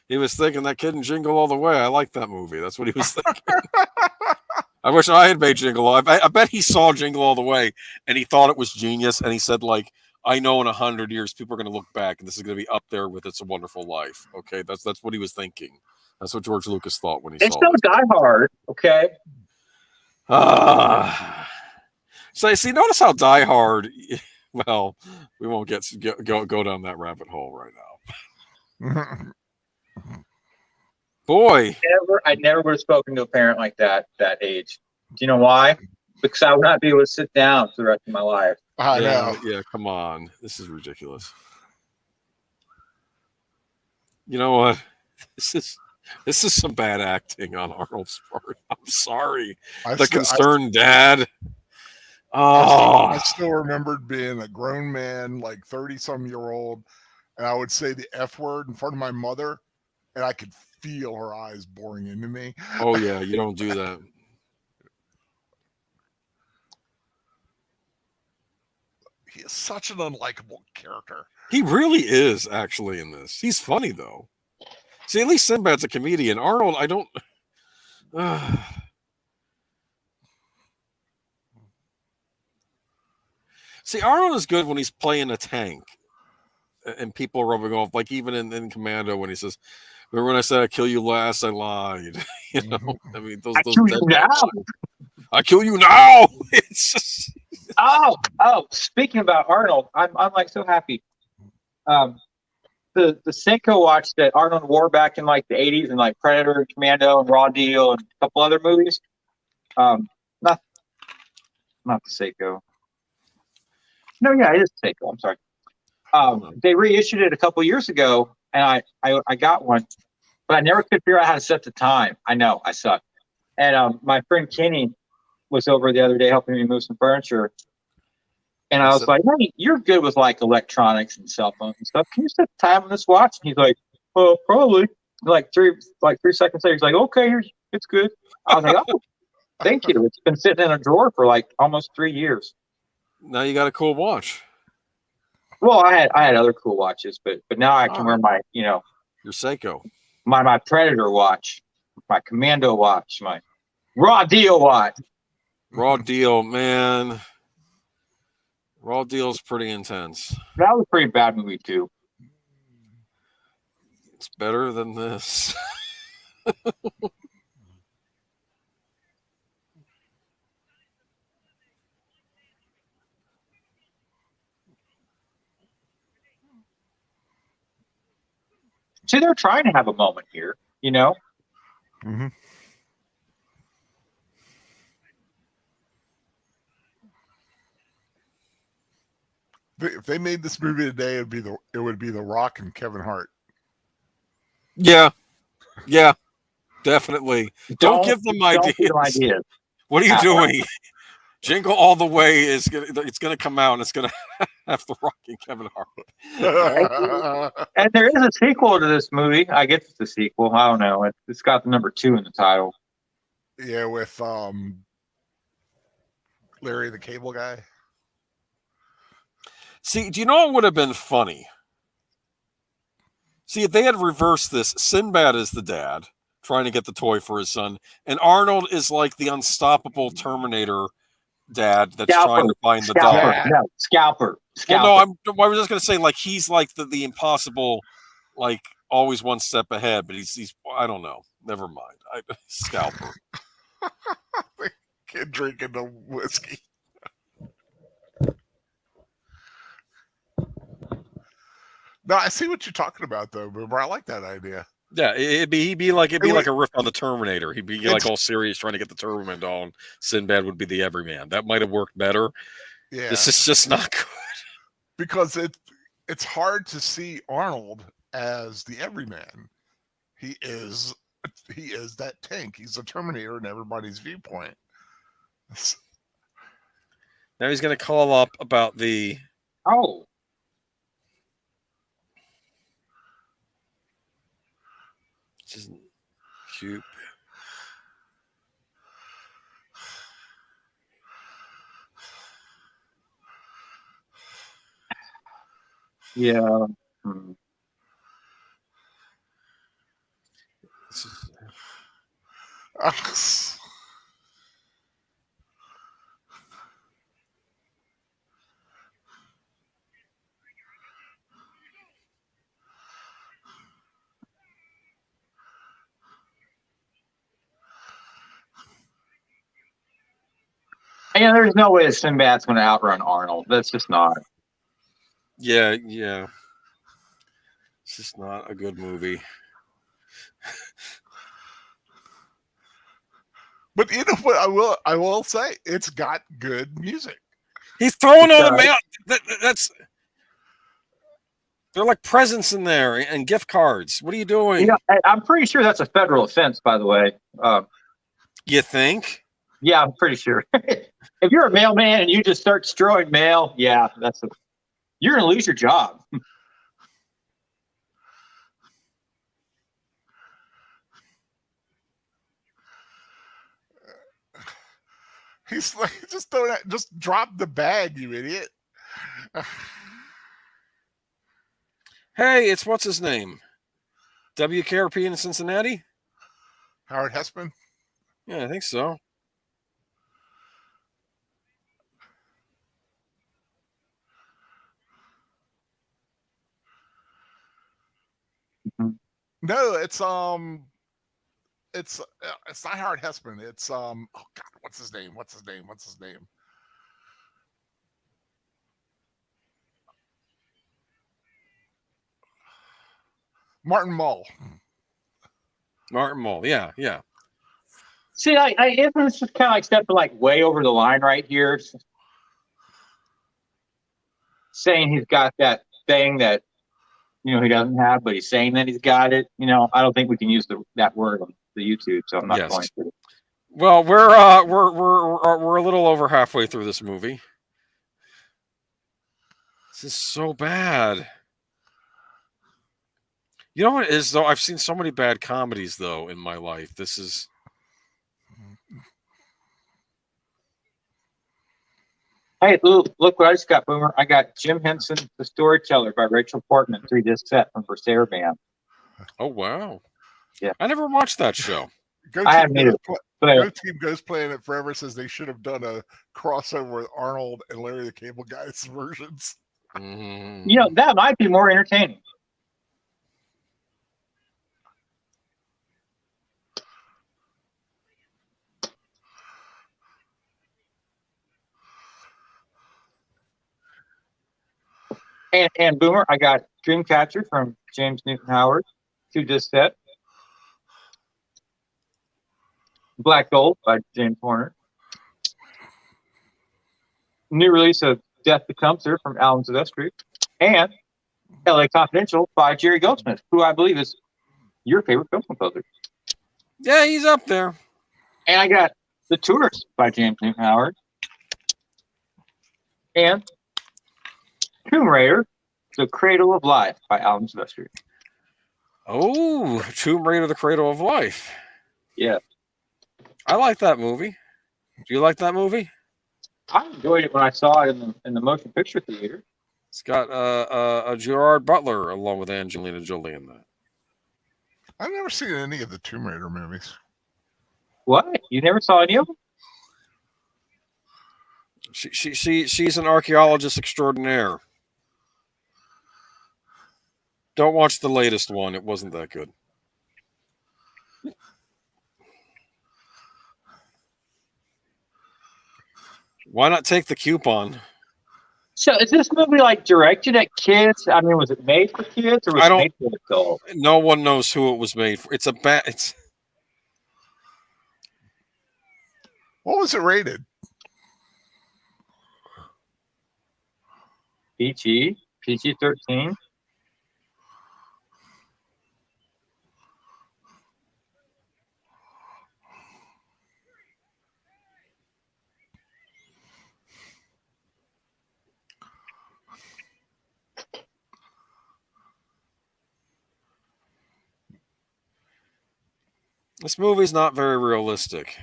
He was thinking that kid in Jingle All The Way. I like that movie. That's what he was thinking. I wish I had made Jingle All. I bet he saw Jingle All The Way and he thought it was genius. And he said, like, I know in 100 years people are going to look back and this is going to be up there with It's a Wonderful Life. Okay, that's what he was thinking. That's what George Lucas thought when he saw it. It's still Die Hard, okay? So see, notice how Die Hard. Well, we won't go down that rabbit hole right now. Boy, I never would have spoken to a parent like that age. Do you know why? Because I would not be able to sit down for the rest of my life. I know. Yeah, come on. This is ridiculous. You know what? This is some bad acting on Arnold's part. I'm sorry. The concerned dad. Oh, I still remembered being a grown man, like 30-some-year-old, and I would say the F word in front of my mother, and I could feel her eyes boring into me. Oh yeah, you don't do that. He is such an unlikable character. He really is, actually, in this. He's funny though. See, at least Sinbad's a comedian. Arnold, I don't. See, Arnold is good when he's playing a tank and people are rubbing off, like even in Commando when he says, remember when I said I kill you last, I lied. You know, I mean, those kill you now. I kill you now. It's just... Oh, speaking about Arnold, I'm like so happy. The Seiko watch that Arnold wore back in like the 80s and like Predator and Commando and Raw Deal and a couple other movies. Not the Seiko. No, yeah, it is Seiko. I'm sorry. They reissued it a couple years ago, and I got one, but I never could figure out how to set the time. I know I suck. And my friend Kenny was over the other day helping me move some furniture, and I was like, "Hey, you're good with like electronics and cell phones and stuff. Can you set the time on this watch?" And he's like, "Well, probably." Like 3 seconds later, he's like, "Okay, it's good." I was like, "Oh, thank you." It's been sitting in a drawer for like almost 3 years. Now you got a cool watch. Well, I had other cool watches, but now I can wear my, your Seiko, my Predator watch, my Commando watch, my Raw Deal watch. Raw Deal, man. Raw Deal is pretty intense. That was a pretty bad movie too. It's better than this. See, they're trying to have a moment here, Mm-hmm. If they made this movie today, it would be The Rock and Kevin Hart. Yeah, definitely. Don't give them ideas. What are you doing? Jingle All The Way it's gonna come out and it's gonna have The Rock and Kevin Hart. And there is a sequel to this movie. I guess it's a sequel. I don't know. It's got the number 2 in the title. Yeah, with Larry the Cable Guy. See, do you know what would have been funny? See, if they had reversed this, Sinbad is the dad, trying to get the toy for his son. And Arnold is like the unstoppable Terminator dad that's trying to find the dog. No, Scalper. Well, no, I was just gonna say, like, he's like the impossible, like, always one step ahead, but he's I don't know. Never mind. Scalper. Kid drinking the whiskey. No, I see what you're talking about, though, Boomer. I like that idea. Yeah, he'd be like a riff on the Terminator. He'd be like all serious trying to get the Terminator down. Sinbad would be the everyman. That might have worked better. Yeah, this is just not good because it's hard to see Arnold as the everyman. He is that tank. He's a Terminator in everybody's viewpoint. Now he's going to call up about the just cute. Yeah. Yeah, there's no way that Sinbad's going to outrun Arnold. That's just not. Yeah. It's just not a good movie. But you know what? I will say it's got good music. He's throwing all the mail. That's they're like presents in there and gift cards. What are you doing? Yeah, I'm pretty sure that's a federal offense, by the way. You think? Yeah, I'm pretty sure. If you're a mailman and you just start destroying mail, yeah, you're gonna lose your job. He's like, just drop the bag, you idiot. Hey, it's what's his name? WKRP in Cincinnati? Howard Hessman? Yeah, I think so. No, it's not Howard Hessman. It's oh God, what's his name? Martin Mull. Yeah. See, isn't this just kind of like stepping like way over the line right here? Saying he's got that thing that he doesn't have, but he's saying that he's got it. I don't think we can use that word on the YouTube, so I'm not going to. Well, we're a little over halfway through this movie. This is so bad. You know what it is, though? I've seen so many bad comedies, though, in my life. This is... Hey, look what I just got, Boomer. I got Jim Henson, The Storyteller by Rachel Portman, 3-disc set from Versera Band. Oh, wow. Yeah. I never watched that show. Go Team Goes Planet Forever says they should have done a crossover with Arnold and Larry the Cable Guy's versions. Mm-hmm. That might be more entertaining. And Boomer, I got Dreamcatcher from James Newton Howard, 2-disc set. Black Gold by James Horner. New release of Death Becomes Her from Alan Silvestri. And LA Confidential by Jerry Goldsmith, who I believe is your favorite film composer. Yeah, he's up there. And I got The Tourist by James Newton Howard. And Tomb Raider, The Cradle of Life by Alan Silvestri. Oh, Tomb Raider, The Cradle of Life. Yeah. I like that movie. Do you like that movie? I enjoyed it when I saw it in the motion picture theater. It's got a Gerard Butler along with Angelina Jolie in that. I've never seen any of the Tomb Raider movies. What? You never saw any of them? She's an archaeologist extraordinaire. Don't watch the latest one. It wasn't that good. Why not take the coupon? So is this movie like directed at kids? I mean, was it made for kids or was it made for adults? No one knows who it was made for. It's a bad. It's. What was it rated? PG-13. This movie's not very realistic.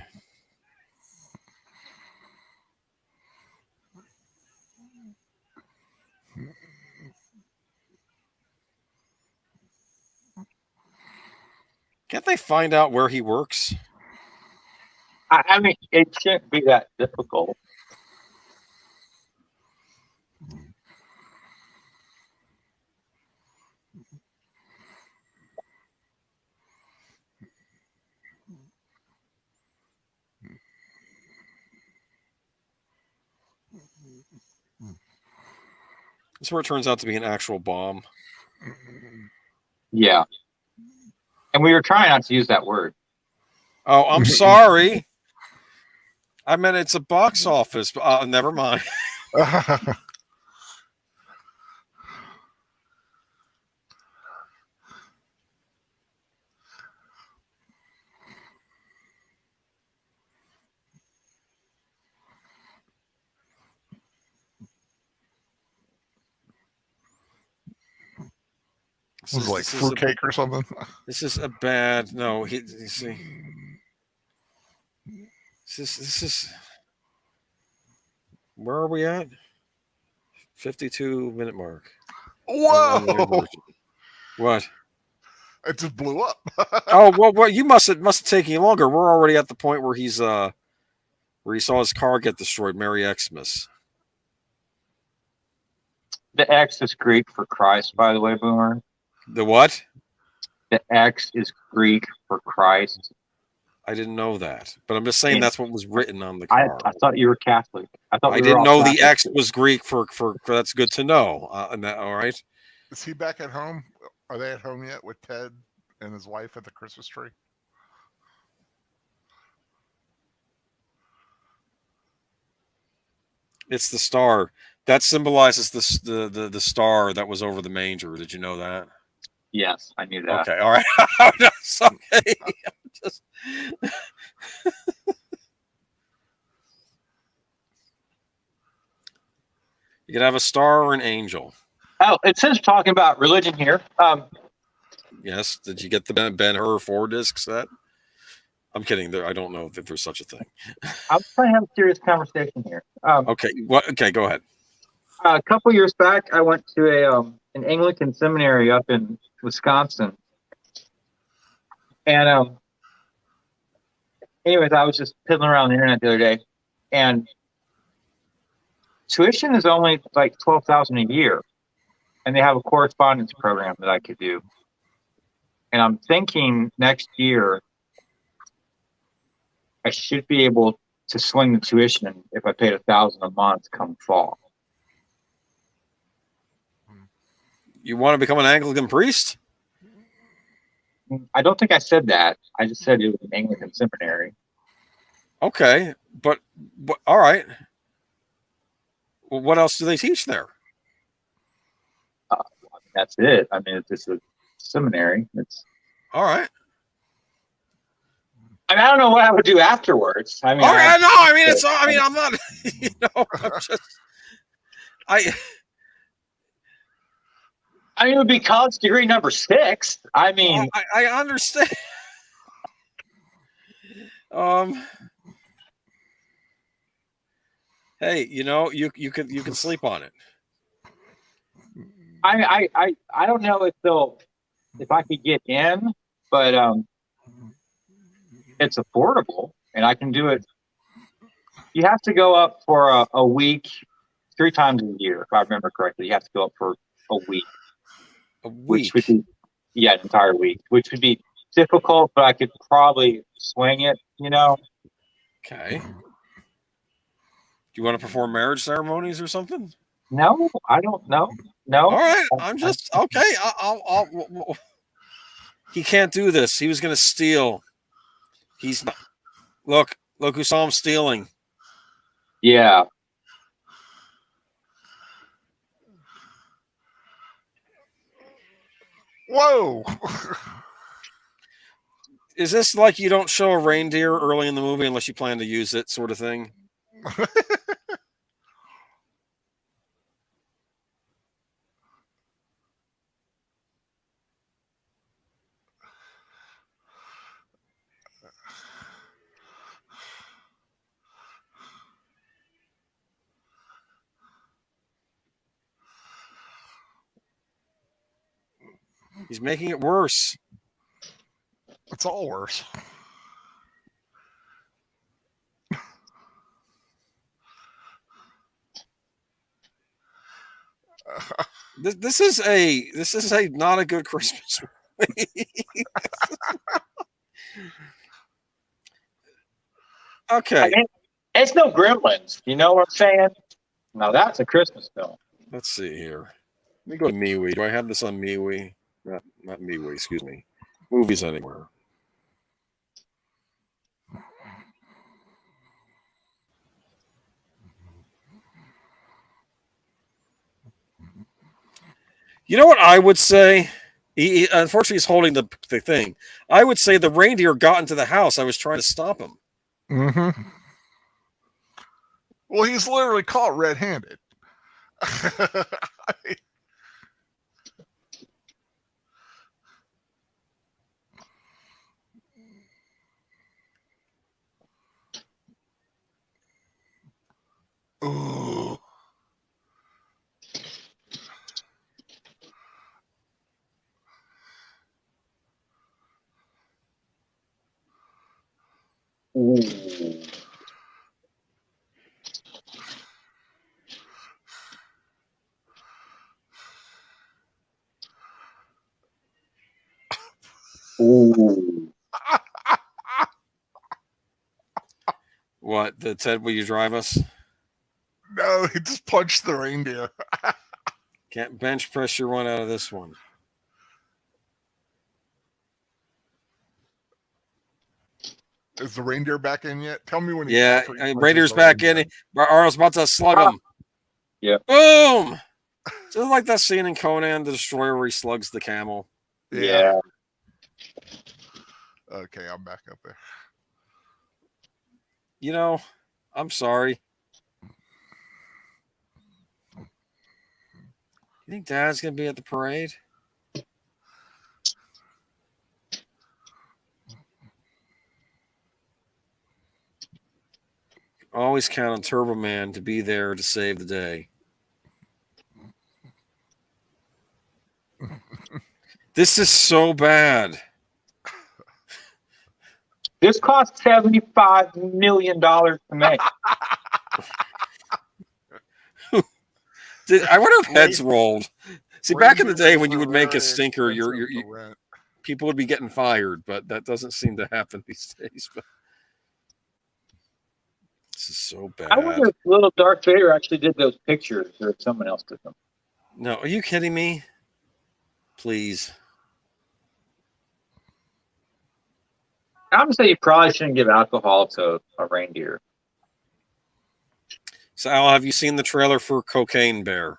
Can't they find out where he works? I mean, it shouldn't be that difficult. This is where it turns out to be an actual bomb. Yeah. And we were trying not to use that word. Oh, I'm sorry. I meant it's a box office. Never mind. Was it like fruitcake or something? This is a bad. No, you see. This is. Where are we at? 52-minute mark. Whoa! What? It just blew up. Oh well, you must have taken longer. We're already at the point where he saw his car get destroyed. Merry Xmas. The X is Greek for Christ, by the way, Boomer. The what? The X is Greek for Christ. I didn't know that, but I'm just saying that's what was written on the car. I thought you were Catholic. I didn't know the X was Greek for that's good to know. And that, all right. Is he back at home? Are they at home yet with Ted and his wife at the Christmas tree? It's the star that symbolizes the star that was over the manger. Did you know that? Yes, I knew that. Okay, all right. Oh, no, okay. Just... You could have a star or an angel. Oh, it says talking about religion here. Yes. Did you get the Ben-Hur 4-disc set? I'm kidding. I don't know if there's such a thing. I'm trying to have a serious conversation here. Okay. What? Okay, go ahead. A couple years back, I went to an Anglican seminary up in Wisconsin, and anyways, I was just piddling around the internet the other day, and tuition is only like $12,000 a year, and they have a correspondence program that I could do. And I'm thinking next year I should be able to swing the tuition if I paid $1,000 a month come fall. You want to become an Anglican priest? I don't think I said that. I just said it was an Anglican seminary. Okay, but all right. Well, what else do they teach there? That's it. I mean, it's just a seminary. It's all right. I mean, I don't know what I would do afterwards. I mean, I know. I mean, it's. I mean, I'm not. You know, I'm just. I mean, it would be college degree number 6. I mean, I understand. Hey, you know, you can sleep on it. I don't know if I could get in, but it's affordable, and I can do it. You have to go up for a week, 3 times a year, if I remember correctly. You have to go up for a week. A Which week. would be, an entire week, which would be difficult, but I could probably swing it, Okay. Do you want to perform marriage ceremonies or something? No, I don't know. No. All right. I'm just okay. He can't do this. He was going to steal. He's not. Look who saw him stealing. Yeah. Whoa! Is this like you don't show a reindeer early in the movie unless you plan to use it, sort of thing? He's making it worse. It's all worse. This is a not a good Christmas movie. Okay. I mean, it's no Gremlins. You know what I'm saying? Now that's a Christmas film. Let's see here. Let me go to MeWe. Do I have this on MeWe? Not MeWe, excuse me. Movies Anywhere. You know what I would say? He unfortunately he's holding the thing. I would say the reindeer got into the house. I was trying to stop him. Mm-hmm. Well, he's literally caught red-handed. Ooh. Ooh. Ooh. What? The Ted, will you drive us? No, he just punched the reindeer. Can't bench press your one out of this one. Is the reindeer back in yet? Tell me when he Yeah, after he punches Raider's the back reindeer. in. Arnold's about to slug him. Yeah. Boom! Just like that scene in Conan the Destroyer where he slugs the camel. Yeah. Okay, I'm back up there. You know, I'm sorry. You think Dad's gonna be at the parade? Always count on Turbo Man to be there to save the day. This is so bad. This cost $75 million to make. I wonder if heads rolled. See, back in the day Reindeer when you would make a very stinker, expensive to rent. people would be getting fired, but that doesn't seem to happen these days. But this is so bad. I wonder if little Darth Vader actually did those pictures, or if someone else did them. No, are you kidding me? Please. I would say you probably shouldn't give alcohol to a reindeer. So, Al, have you seen the trailer for Cocaine Bear?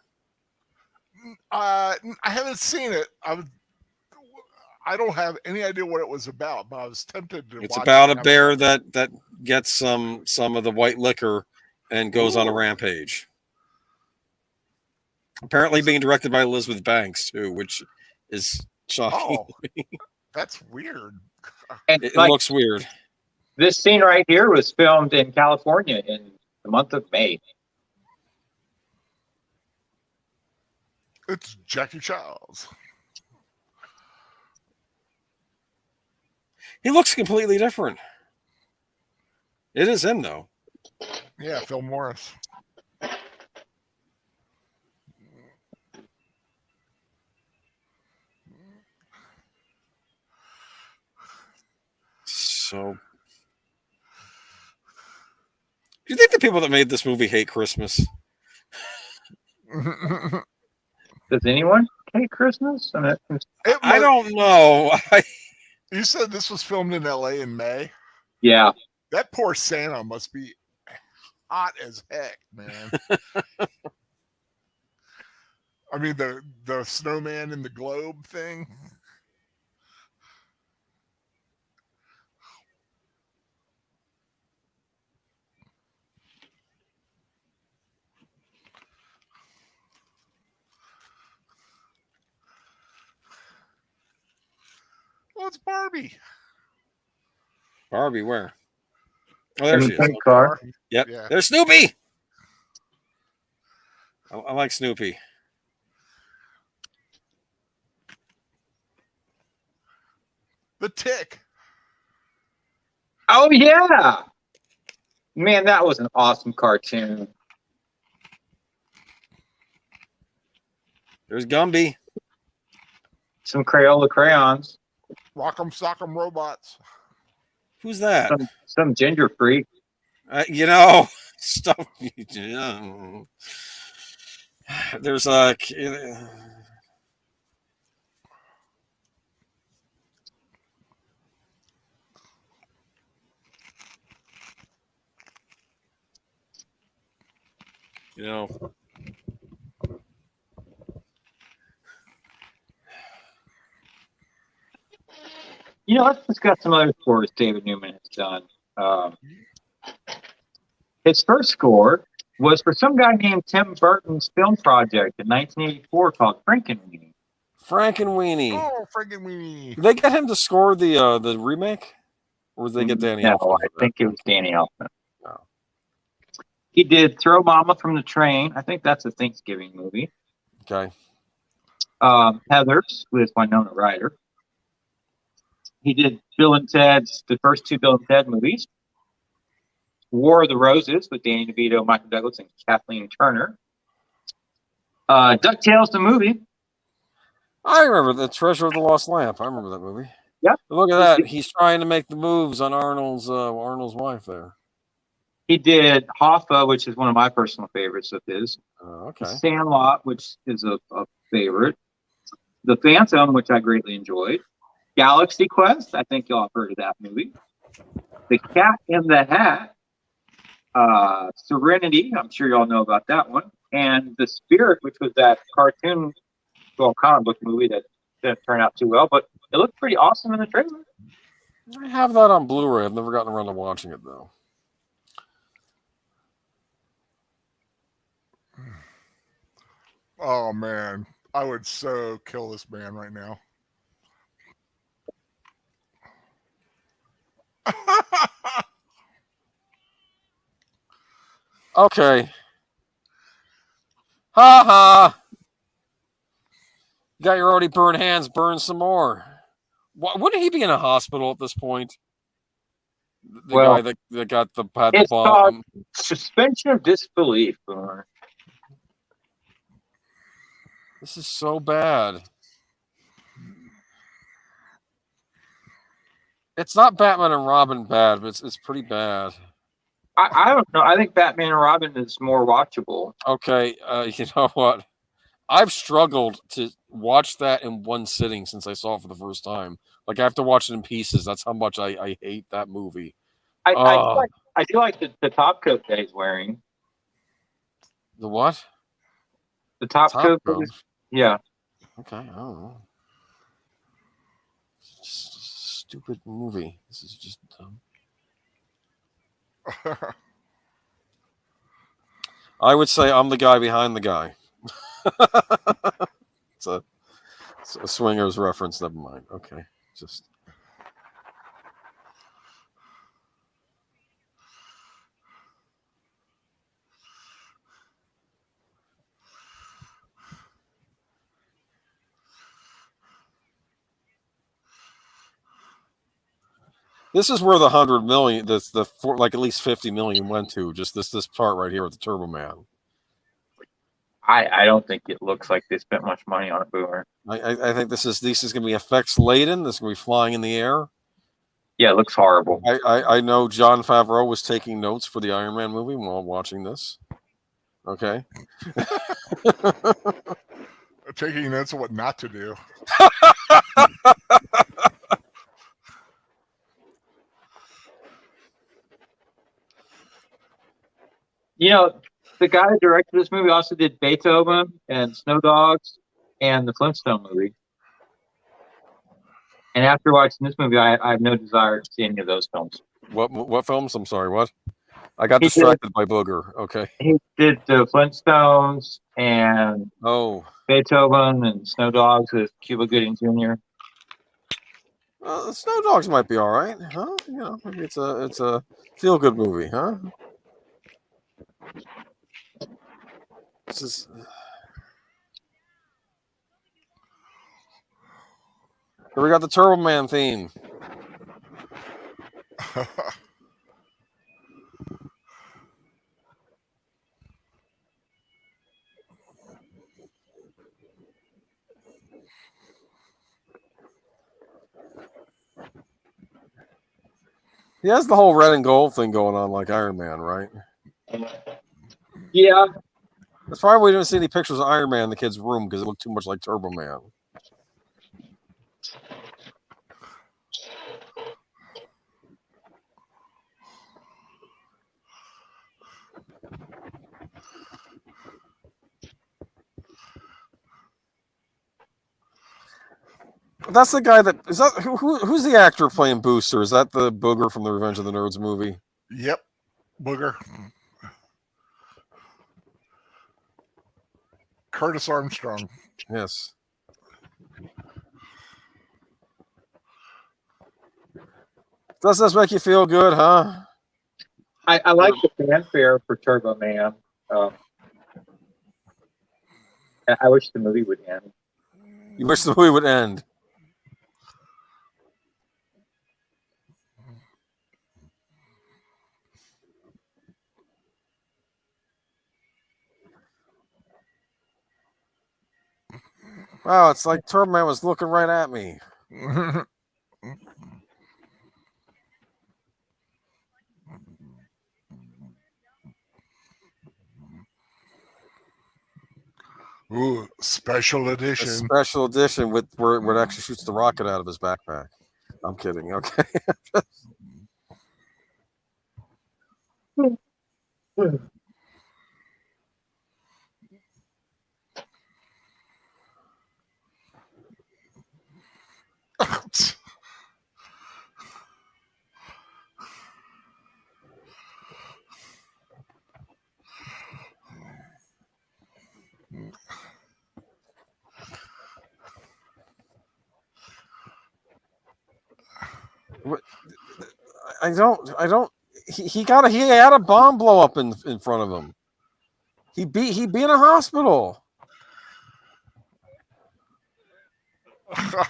I haven't seen it. I don't have any idea what it was about, but I was tempted to. It's watch about it. a bear that gets some of the white liquor and goes on a Ooh. rampage. Apparently being directed by Elizabeth Banks too, which is shocking. Oh, that's weird. And It like, looks weird. this scene right here was filmed in California in the month of May. It's Jackie Charles. He looks completely different. It is him, though. Yeah, Phil Morris. So, do you think the people that made this movie hate Christmas? Does anyone hate Christmas? I don't know. You said this was filmed in L.A. in May? Yeah. That poor Santa must be hot as heck, man. I mean, the snowman in the globe thing. Well, it's Barbie. Barbie, where? Oh, there she is. Pink car. Yep. Yeah. There's Snoopy. I like Snoopy. The Tick. Oh yeah, man, that was an awesome cartoon. There's Gumby. Some Crayola crayons. Rock'em Sock'em Robots. Who's that? Some ginger freak. Stuff. There's Let's discuss some other scores David Newman has done. His first score was for some guy named Tim Burton's film project in 1984 called Frankenweenie. Frankenweenie. Oh, Frankenweenie. Did they get him to score the remake? Or did they get Danny Elfman? No, I think it was Danny Elfman. Oh. He did Throw Mama from the Train. I think that's a Thanksgiving movie. Okay. Heathers with Winona Ryder. He did the first two Bill and Ted movies. War of the Roses with Danny DeVito, Michael Douglas, and Kathleen Turner. DuckTales, the movie. I remember the Treasure of the Lost Lamp. I remember that movie. Yeah. Look at that. He's trying to make the moves on Arnold's wife there. He did Hoffa, which is one of my personal favorites of his. Okay. Sandlot, which is a favorite. The Phantom, which I greatly enjoyed. Galaxy Quest, I think y'all have heard of that movie. The Cat in the Hat. Serenity, I'm sure y'all know about that one. And The Spirit, which was that cartoon, comic book movie that didn't turn out too well, but it looked pretty awesome in the trailer. I have that on Blu-ray. I've never gotten around to watching it, though. Oh, man. I would so kill this man right now. Okay. Ha ha. You got your already burned hands, burn some more. Wouldn't he be in a hospital at this point? The guy that got had the bomb. Called suspension of disbelief. This is so bad. It's not Batman and Robin bad, but it's pretty bad. I don't know. I think Batman and Robin is more watchable. Okay, you know what? I've struggled to watch that in one sitting since I saw it for the first time. Like, I have to watch it in pieces. That's how much I hate that movie. I do like the top coat that he's wearing. The what? The top coat. Yeah. Okay, I don't know. Just a stupid movie. This is just dumb. I would say I'm the guy behind the guy. it's a Swingers reference. Never mind. Okay, just. This is where the 100 million, like at least 50 million went to. Just this part right here with the Turbo Man. I don't think it looks like they spent much money on it, Boomer. I think this is going to be effects laden. This is going to be flying in the air. Yeah, it looks horrible. I know Jon Favreau was taking notes for the Iron Man movie while watching this. Okay. Taking notes of what not to do. You know, the guy who directed this movie also did Beethoven and Snow Dogs and the Flintstone movie. And after watching this movie, I have no desire to see any of those films. What films? I'm sorry, what? I got distracted by Booger. Okay. He did the Flintstones and Beethoven and Snow Dogs with Cuba Gooding Jr. Snow Dogs might be all right, huh? You know, maybe it's a feel good movie, huh? This is. Here we got the Turbo Man theme. He has the whole red and gold thing going on like Iron Man, right? Yeah. That's probably we didn't see any pictures of Iron Man in the kid's room because it looked too much like Turbo Man. That's the guy that is that who's the actor playing Booster? Is that the Booger from the Revenge of the Nerds movie? Yep, Booger. Curtis Armstrong. Yes. Does this make you feel good, huh? I like the fanfare for Turbo Man. I wish the movie would end. You wish the movie would end. Wow, it's like Turbo Man was looking right at me. Ooh, special edition. A special edition with where it actually shoots the rocket out of his backpack. I'm kidding. Okay. I don't. He had a bomb blow up in front of him. He'd be in a hospital.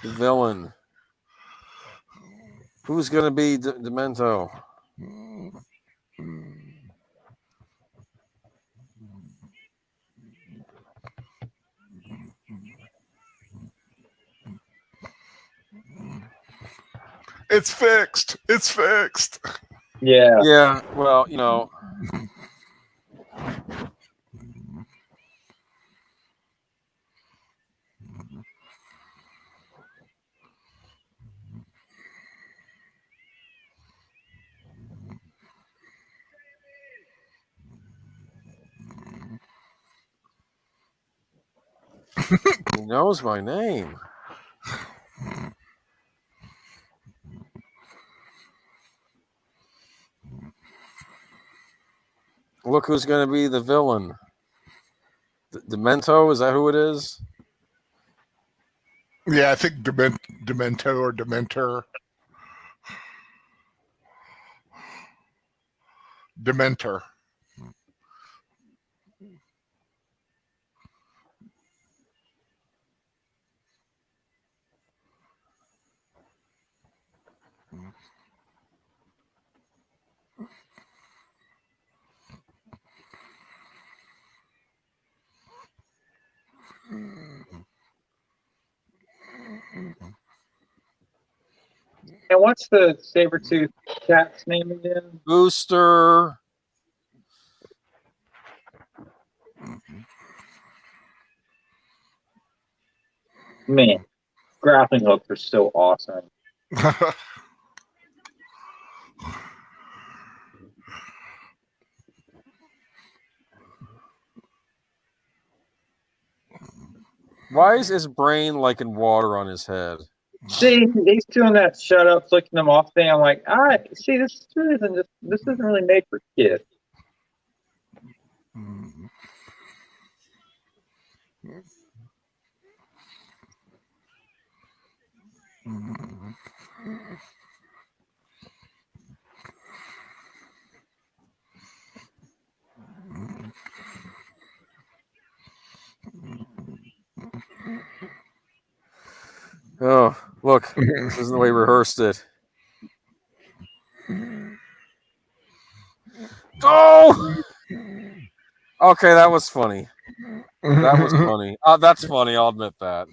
The villain. Who's gonna be Demento? It's fixed. It's fixed. Yeah. Yeah. Well, you know. He knows my name. Look who's going to be the villain. Demento, is that who it is? Yeah, I think Demento or Dementor. Dementor. And what's the saber-tooth cat's name again? Booster. Man, grappling hooks are so awesome. Why is his brain like in water on his head? See, he's doing that shut up, flicking them off thing. I'm like, all right, see, this isn't really made for kids. Oh, look, this isn't the way we rehearsed it. Oh! Okay, that was funny. That was funny. That's funny, I'll admit that.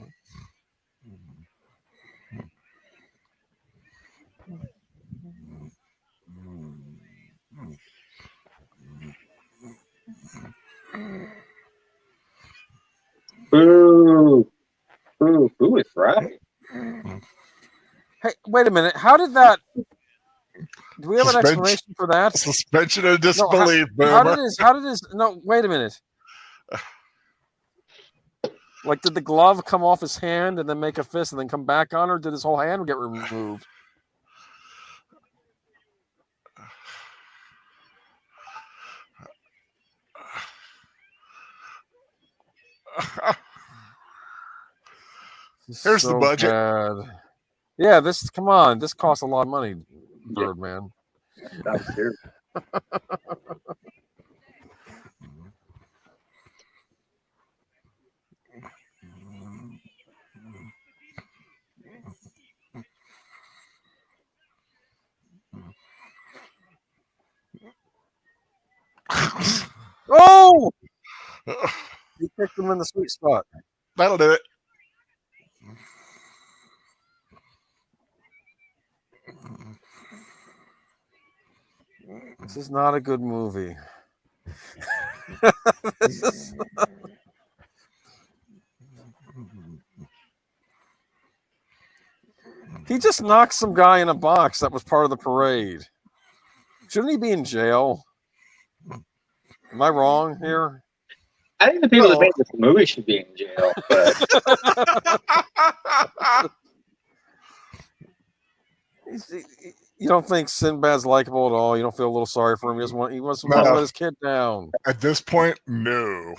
Boo! Boo is right. Hey, wait a minute. How did that... Do we have an explanation for that? Suspension of disbelief, how Boomer. did his... No, wait a minute. Like, did the glove come off his hand and then make a fist and then come back on, or did his whole hand get removed? Here's the budget. Bad. Yeah, come on. This costs a lot of money, Birdman. That was terrible. Oh! You picked him in the sweet spot. That'll do it. This is not a good movie. He just knocked some guy in a box that was part of the parade. Shouldn't he be in jail? Am I wrong here? I think the people that made this movie should be in jail. But You don't think Sinbad's likable at all? You don't feel a little sorry for him? He wants to let his kid down. At this point, no.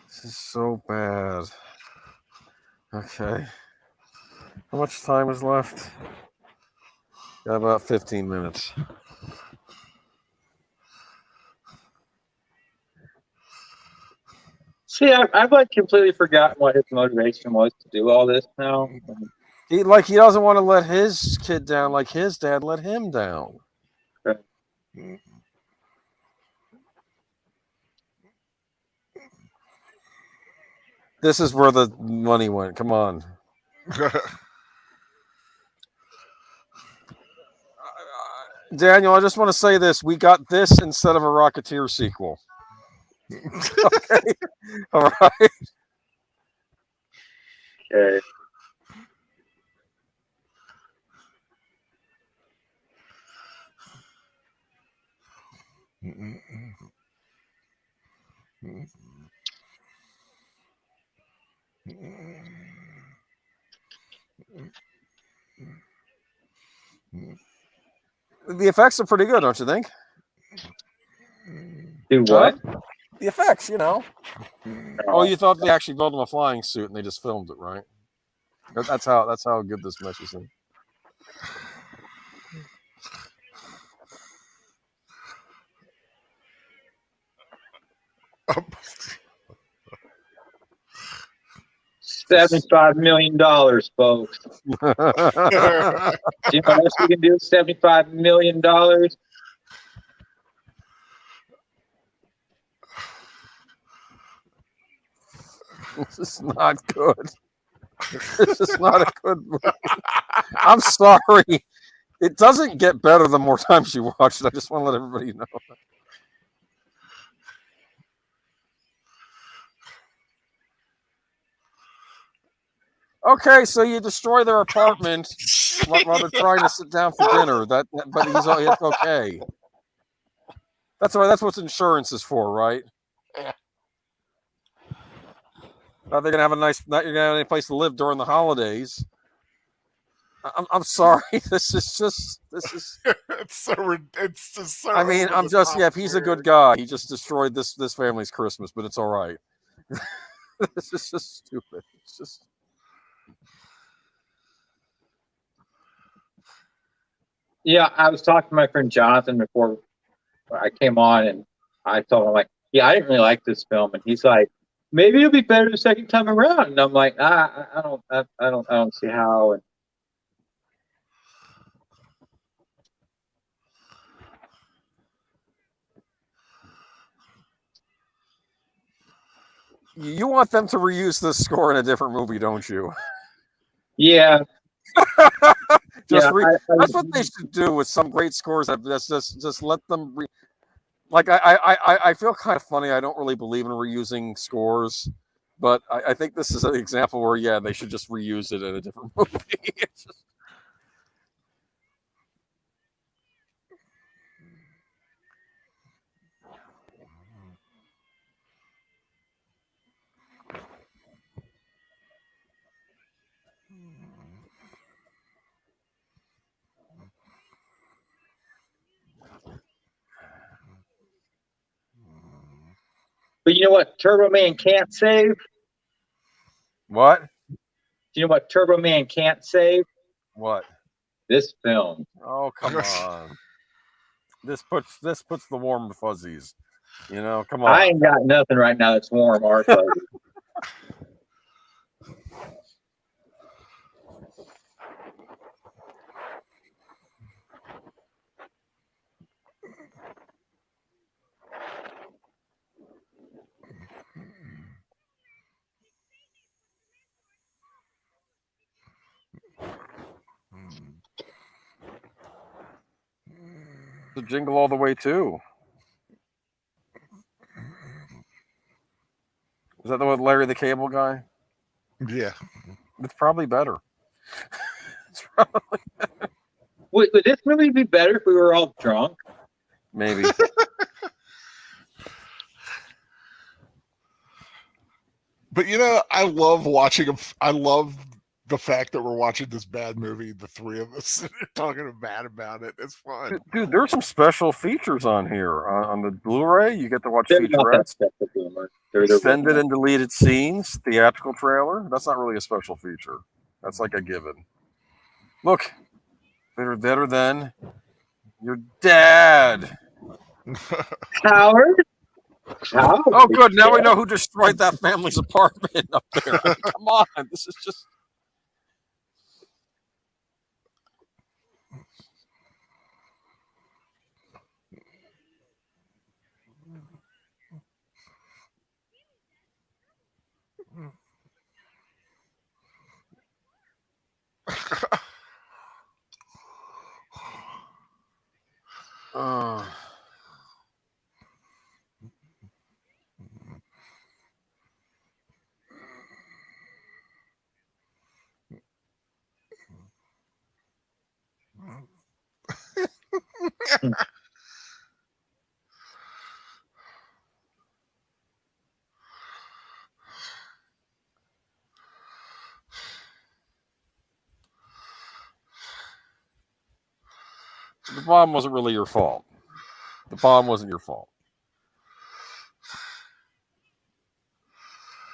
This is so bad. Okay. How much time is left? Got about 15 minutes. see, I've like completely forgotten what his motivation was to do all this now. He doesn't want to let his kid down like his dad let him down. Okay. This is where the money went. Come on. Daniel, I just want to say this. We got this instead of a Rocketeer sequel. Okay. All right. Okay. The effects are pretty good, don't you think? Do what? The effects, you know. Oh, you thought they actually built him a flying suit and they just filmed it, right? That's how good this mesh is in. $75 million, folks. See what else we can do with $75 million? This is not good. This is not a good movie. I'm sorry. It doesn't get better the more times you watch it. I just want to let everybody know. Okay, so you destroy their apartment while they're trying to sit down for dinner. But it's okay. That's why. That's what insurance is for, right? Yeah. They're gonna have a nice. You're gonna have any place to live during the holidays. I'm sorry. This is. It's just so. I mean, If he's a good guy, he just destroyed this family's Christmas, but it's all right. This is just stupid. It's just. Yeah, I was talking to my friend Jonathan before I came on, and I told him, like, yeah, I didn't really like this film, and he's like, maybe it'll be better the second time around, and I'm like, I don't see how. And You want them to reuse this score in a different movie, don't you? yeah, That's what they should do with some great scores. Just let them. I feel kind of funny. I don't really believe in reusing scores, but I think this is an example where they should just reuse it in a different movie. but you know what Turbo Man can't save? What? Do you know what Turbo Man can't save? What? This film. Oh, come on. This puts the warm fuzzies. Come on. I ain't got nothing right now that's warm or fuzzy. The Jingle All The Way too. Is that the one with Larry the Cable Guy? Yeah. It's probably better. Would this movie be better if we were all drunk? Maybe. But I love watching. I love the fact that we're watching this bad movie, the three of us, and talking bad about it. It's fun. Dude, there's some special features on here. On the Blu-ray, you get to watch They're not that featurettes, special, Boomer. They're extended and deleted scenes, theatrical trailer. That's not really a special feature. That's like a given. Look, they're better than your dad. Howard? Oh, good. Now we know who destroyed that family's apartment up there. Come on. This is just... The bomb wasn't really your fault. The bomb wasn't your fault.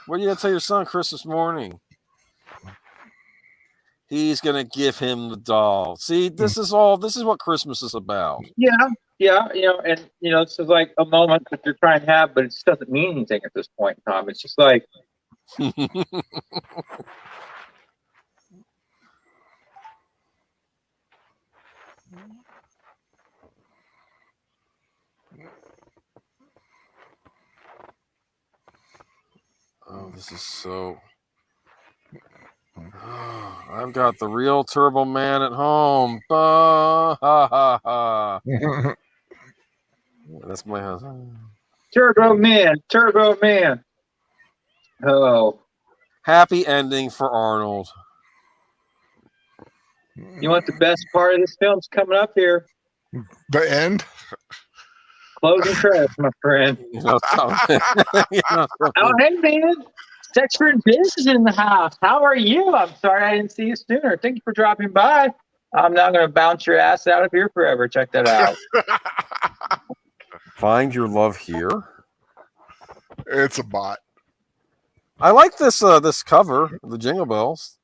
What are you going to tell your son Christmas morning? He's going to give him the doll. See, this is what Christmas is about. Yeah, and this is like a moment that you're trying to have, but it just doesn't mean anything at this point in time. It's just like, Oh, this is so. I've got the real Turbo Man at home. Ha ha ha. That's my house. Turbo Man. Oh, Happy ending for Arnold. you want the best part of this film's coming up here? The end. Closing credits, my friend. Oh, hey, man. Sexford Biz is in the house. How are you? I'm sorry I didn't see you sooner. Thank you for dropping by. I'm not going to bounce your ass out of here forever. Check that out. Find your love here. It's a bot. I like this this cover, the Jingle Bells.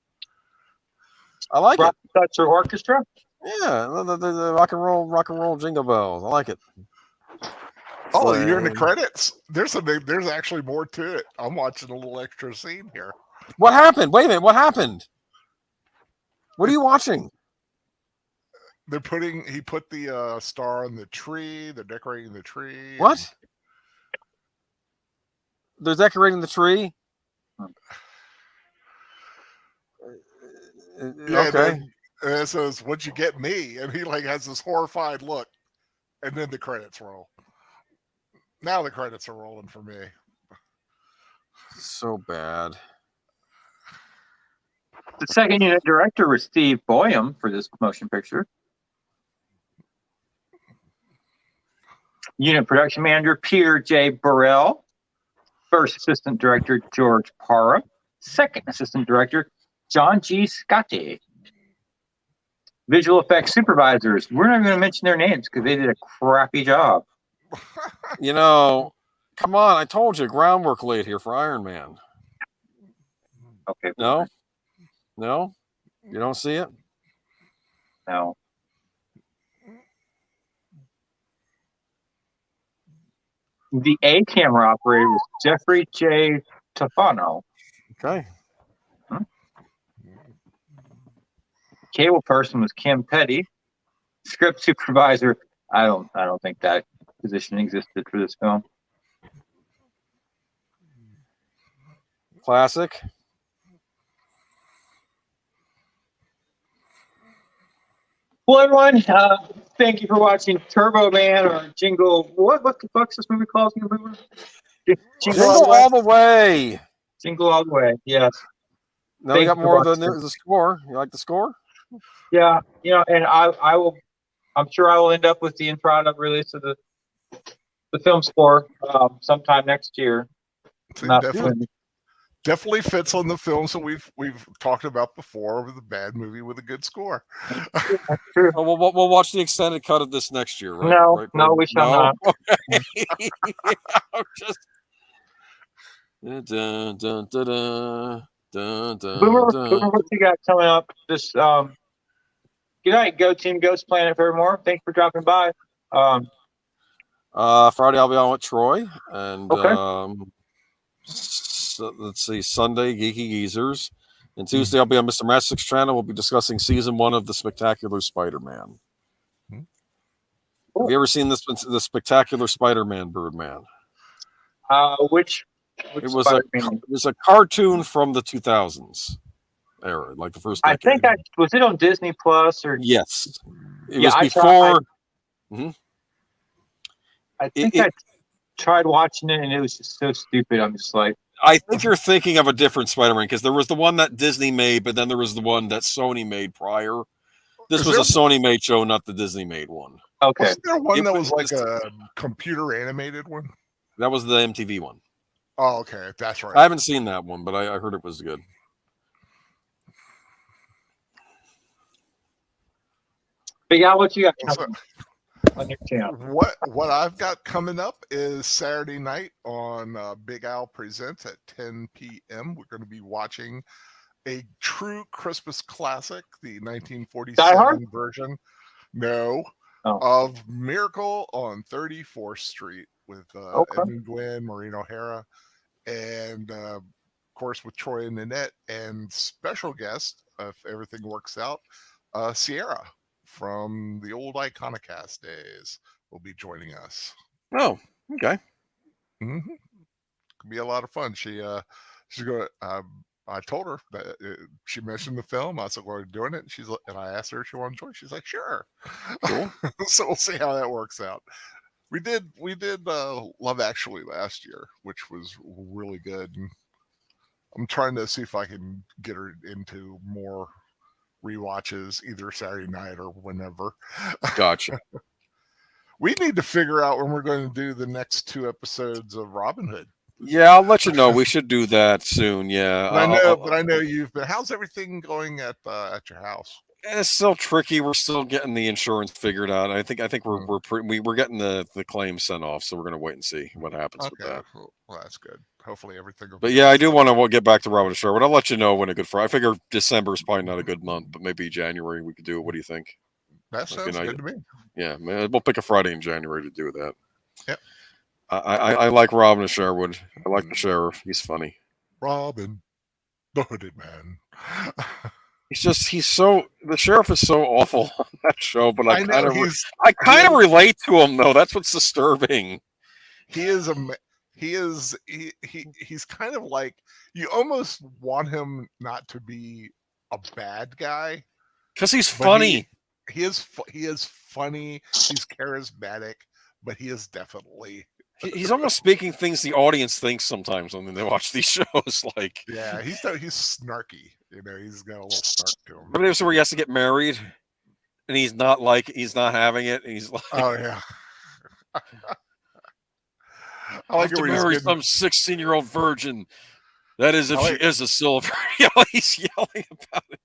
I like it. Touch Orchestra. Yeah, the rock and roll Jingle Bells. I like it. Oh, you're in the credits. There's actually more to it. I'm watching a little extra scene here. What happened? Wait a minute. What happened? What are you watching? He put the star on the tree. They're decorating the tree. What? They're decorating the tree? Yeah, okay. And it says, "What'd you get me?" And he has this horrified look, and then the credits roll. Now the credits are rolling for me. So bad. The second unit director was Steve Boyum for this motion picture. Unit production manager Peter J. Burrell. First assistant director George Parra. Second assistant director John G. Scotti. Visual effects supervisors. We're not even going to mention their names because they did a crappy job. Come on. I told you, groundwork laid here for Iron Man. Okay. No? No? You don't see it? No. The A camera operator was Jeffrey J. Tofano. Okay. Cable person was Kim Petty. Script supervisor, I don't think that position existed for this film. Classic. Well, everyone, thank you for watching Turbo Man or Jingle. What the fuck's this movie called? Jingle All The Way. Jingle All The Way. Yes. Now we got more of the score. You like the score? Yeah, and I will. I'm sure I will end up with the in-product release of the film score sometime next year. Definitely fits on the films that we've talked about before with a bad movie with a good score. We'll watch the extended cut of this next year, right? No, we shall not. Okay. Just. Dun, dun, dun, dun, dun, dun, Boomer, dun. what you got coming up? This good night, Go Team Ghost Planet for more. Thanks for dropping by. Friday I'll be on with Troy, and okay. Let's see, Sunday Geeky Geezers, and Tuesday I'll be on Mr. Master's channel. We'll be discussing season 1 of the Spectacular Spider-Man. Cool. Have you ever seen the Spectacular Spider-Man, Birdman? Which it was a cartoon from the 2000s era, like the first decade. I think was it on Disney Plus or yes, it was before. I think I tried watching it and it was just so stupid. I'm just like, I think you're thinking of a different Spider-Man because there was the one that Disney made, but then there was the one that Sony made prior. This was a Sony-made show, not the Disney-made one. Okay. Wasn't there one that was like a computer animated one? That was the MTV one. Oh, okay. That's right. I haven't seen that one, but I heard it was good. Big Al, what you got coming on your channel? What I've got coming up is Saturday night on Big Al Presents at 10 p.m. We're going to be watching a true Christmas classic, the 1947 version. No. Of Miracle on 34th Street with Edmund Gwenn, Maureen O'Hara, and course, with Troy and Nanette, and special guest, if everything works out, Sierra from the old Iconicast days will be joining us. Oh, okay. Mm-hmm. Could be a lot of fun. She's going. I told her that she mentioned the film. I said, "We're doing it," and I asked her if she wanted to join. She's like, "Sure." Cool. So we'll see how that works out. We did Love Actually last year, which was really good. And I'm trying to see if I can get her into more rewatches either Saturday night or whenever. Gotcha. We need to figure out when we're going to do the next 2 episodes of Robin Hood. Yeah, I'll let you know. We should do that soon. Yeah, but I know you've been. How's everything going at your house? It's still tricky. We're still getting the insurance figured out. I think we're getting the claim sent off, so we're gonna wait and see what happens with that. Well, that's good. Hopefully everything. But yeah, I do want to get back to Robin and Sherwood. I'll let you know when a good Friday. I figure December is probably not a good month, but maybe January we could do it. What do you think? That sounds good to me. Yeah, man, we'll pick a Friday in January to do that. Yep. I like Robin and Sherwood. I like the sheriff. He's funny. Robin, the hooded man. The sheriff is so awful on that show, but I kind of relate to him though. That's what's disturbing. He's kind of like, you almost want him not to be a bad guy because he's funny. He is funny. He's charismatic, but he is definitely. He's almost speaking things the audience thinks sometimes when they watch these shows. Like, yeah, he's snarky. You know, he's got a little snark to him. Remember where he has to get married, and he's not having it. And he's like, oh yeah. I like to marry some 16-year-old virgin. That is, if she is a silver. He's yelling about it.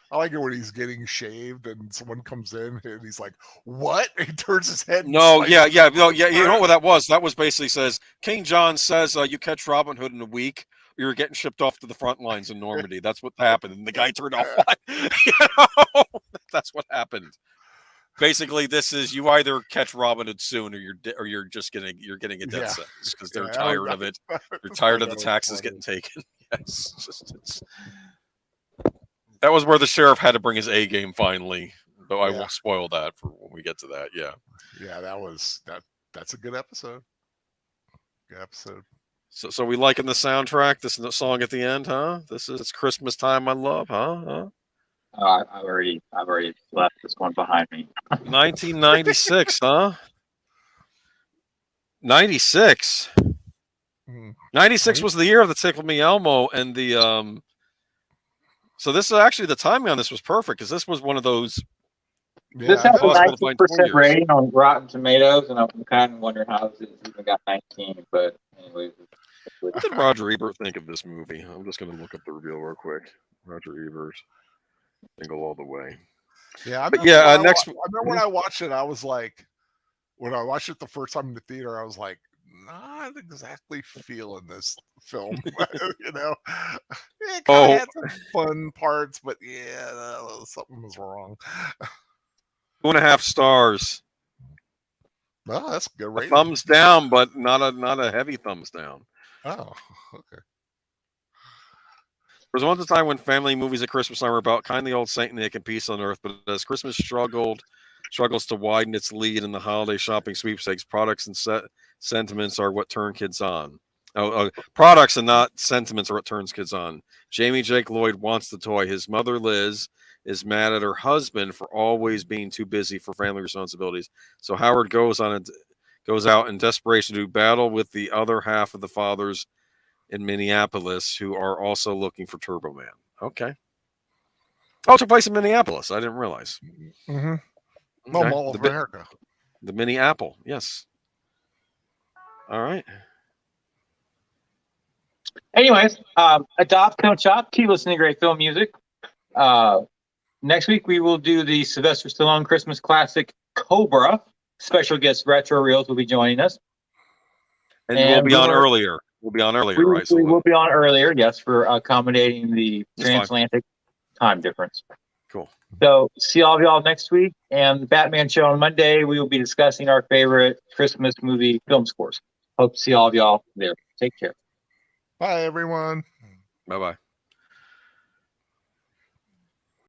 I like it when he's getting shaved and someone comes in and he's like, "What?" He turns his head. No, yeah. You know what that was? That was basically says King John says you catch Robin Hood in a week, or you're getting shipped off to the front lines in Normandy. That's what happened, and the guy turned off. That's what happened. Basically, this is you either catch Robin Hood soon, or you're getting a death sentence because they're tired of it. They're tired of the taxes getting taken. Yes, that was where the sheriff had to bring his A game finally. Though I won't spoil that for when we get to that. Yeah. Yeah, that's a good episode. Good episode. So we liking the soundtrack? This is the song at the end, huh? It's Christmas Time, My Love, huh? I've already left this one behind me. 1996, huh? 96. 96 was the year of the Tickle Me Elmo and the So this is actually the timing on this was perfect because this was one of those. Yeah, this has a 19% rating on Rotten Tomatoes, and I'm kind of wondering how this even got 19. But anyways, what did Roger Ebert think of this movie? I'm just going to look up the review real quick. Roger Ebert, Jingle All the Way. Yeah, I remember when I watched it, I was like, when I watched it the first time in the theater, I was like, not exactly feeling this film. You know, it kind of had some fun parts, but something was wrong. 2.5 stars. Oh, that's good rating. Thumbs down, but not a heavy thumbs down. Oh, okay. There was once a time when family movies at Christmas time were about kindly old Saint Nick and peace on earth, but as Christmas struggles to widen its lead in the holiday shopping sweepstakes, products and sentiments are what turn kids on. Products and not sentiments are what turns kids on. Jamie Jake Lloyd wants the toy. His mother, Liz, is mad at her husband for always being too busy for family responsibilities. So Howard goes out in desperation to battle with the other half of the fathers in Minneapolis who are also looking for Turbo Man. Okay. Oh, it took place in Minneapolis. I didn't realize. Mm-hmm. Okay. Mall of America. The Mini Apple. Yes. All right. Anyways, adopt, don't shop. Keep listening to great film music. Next week we will do the Sylvester Stallone Christmas classic Cobra. Special guest Retro Reels will be joining us. And we'll be on earlier. We'll be on earlier, right? We will be on earlier, yes, for accommodating the transatlantic time difference. Cool. So see all of y'all next week. And the Batman show on Monday, we will be discussing our favorite Christmas movie film scores. Hope to see all of y'all there. Take care. Bye, everyone. Bye bye.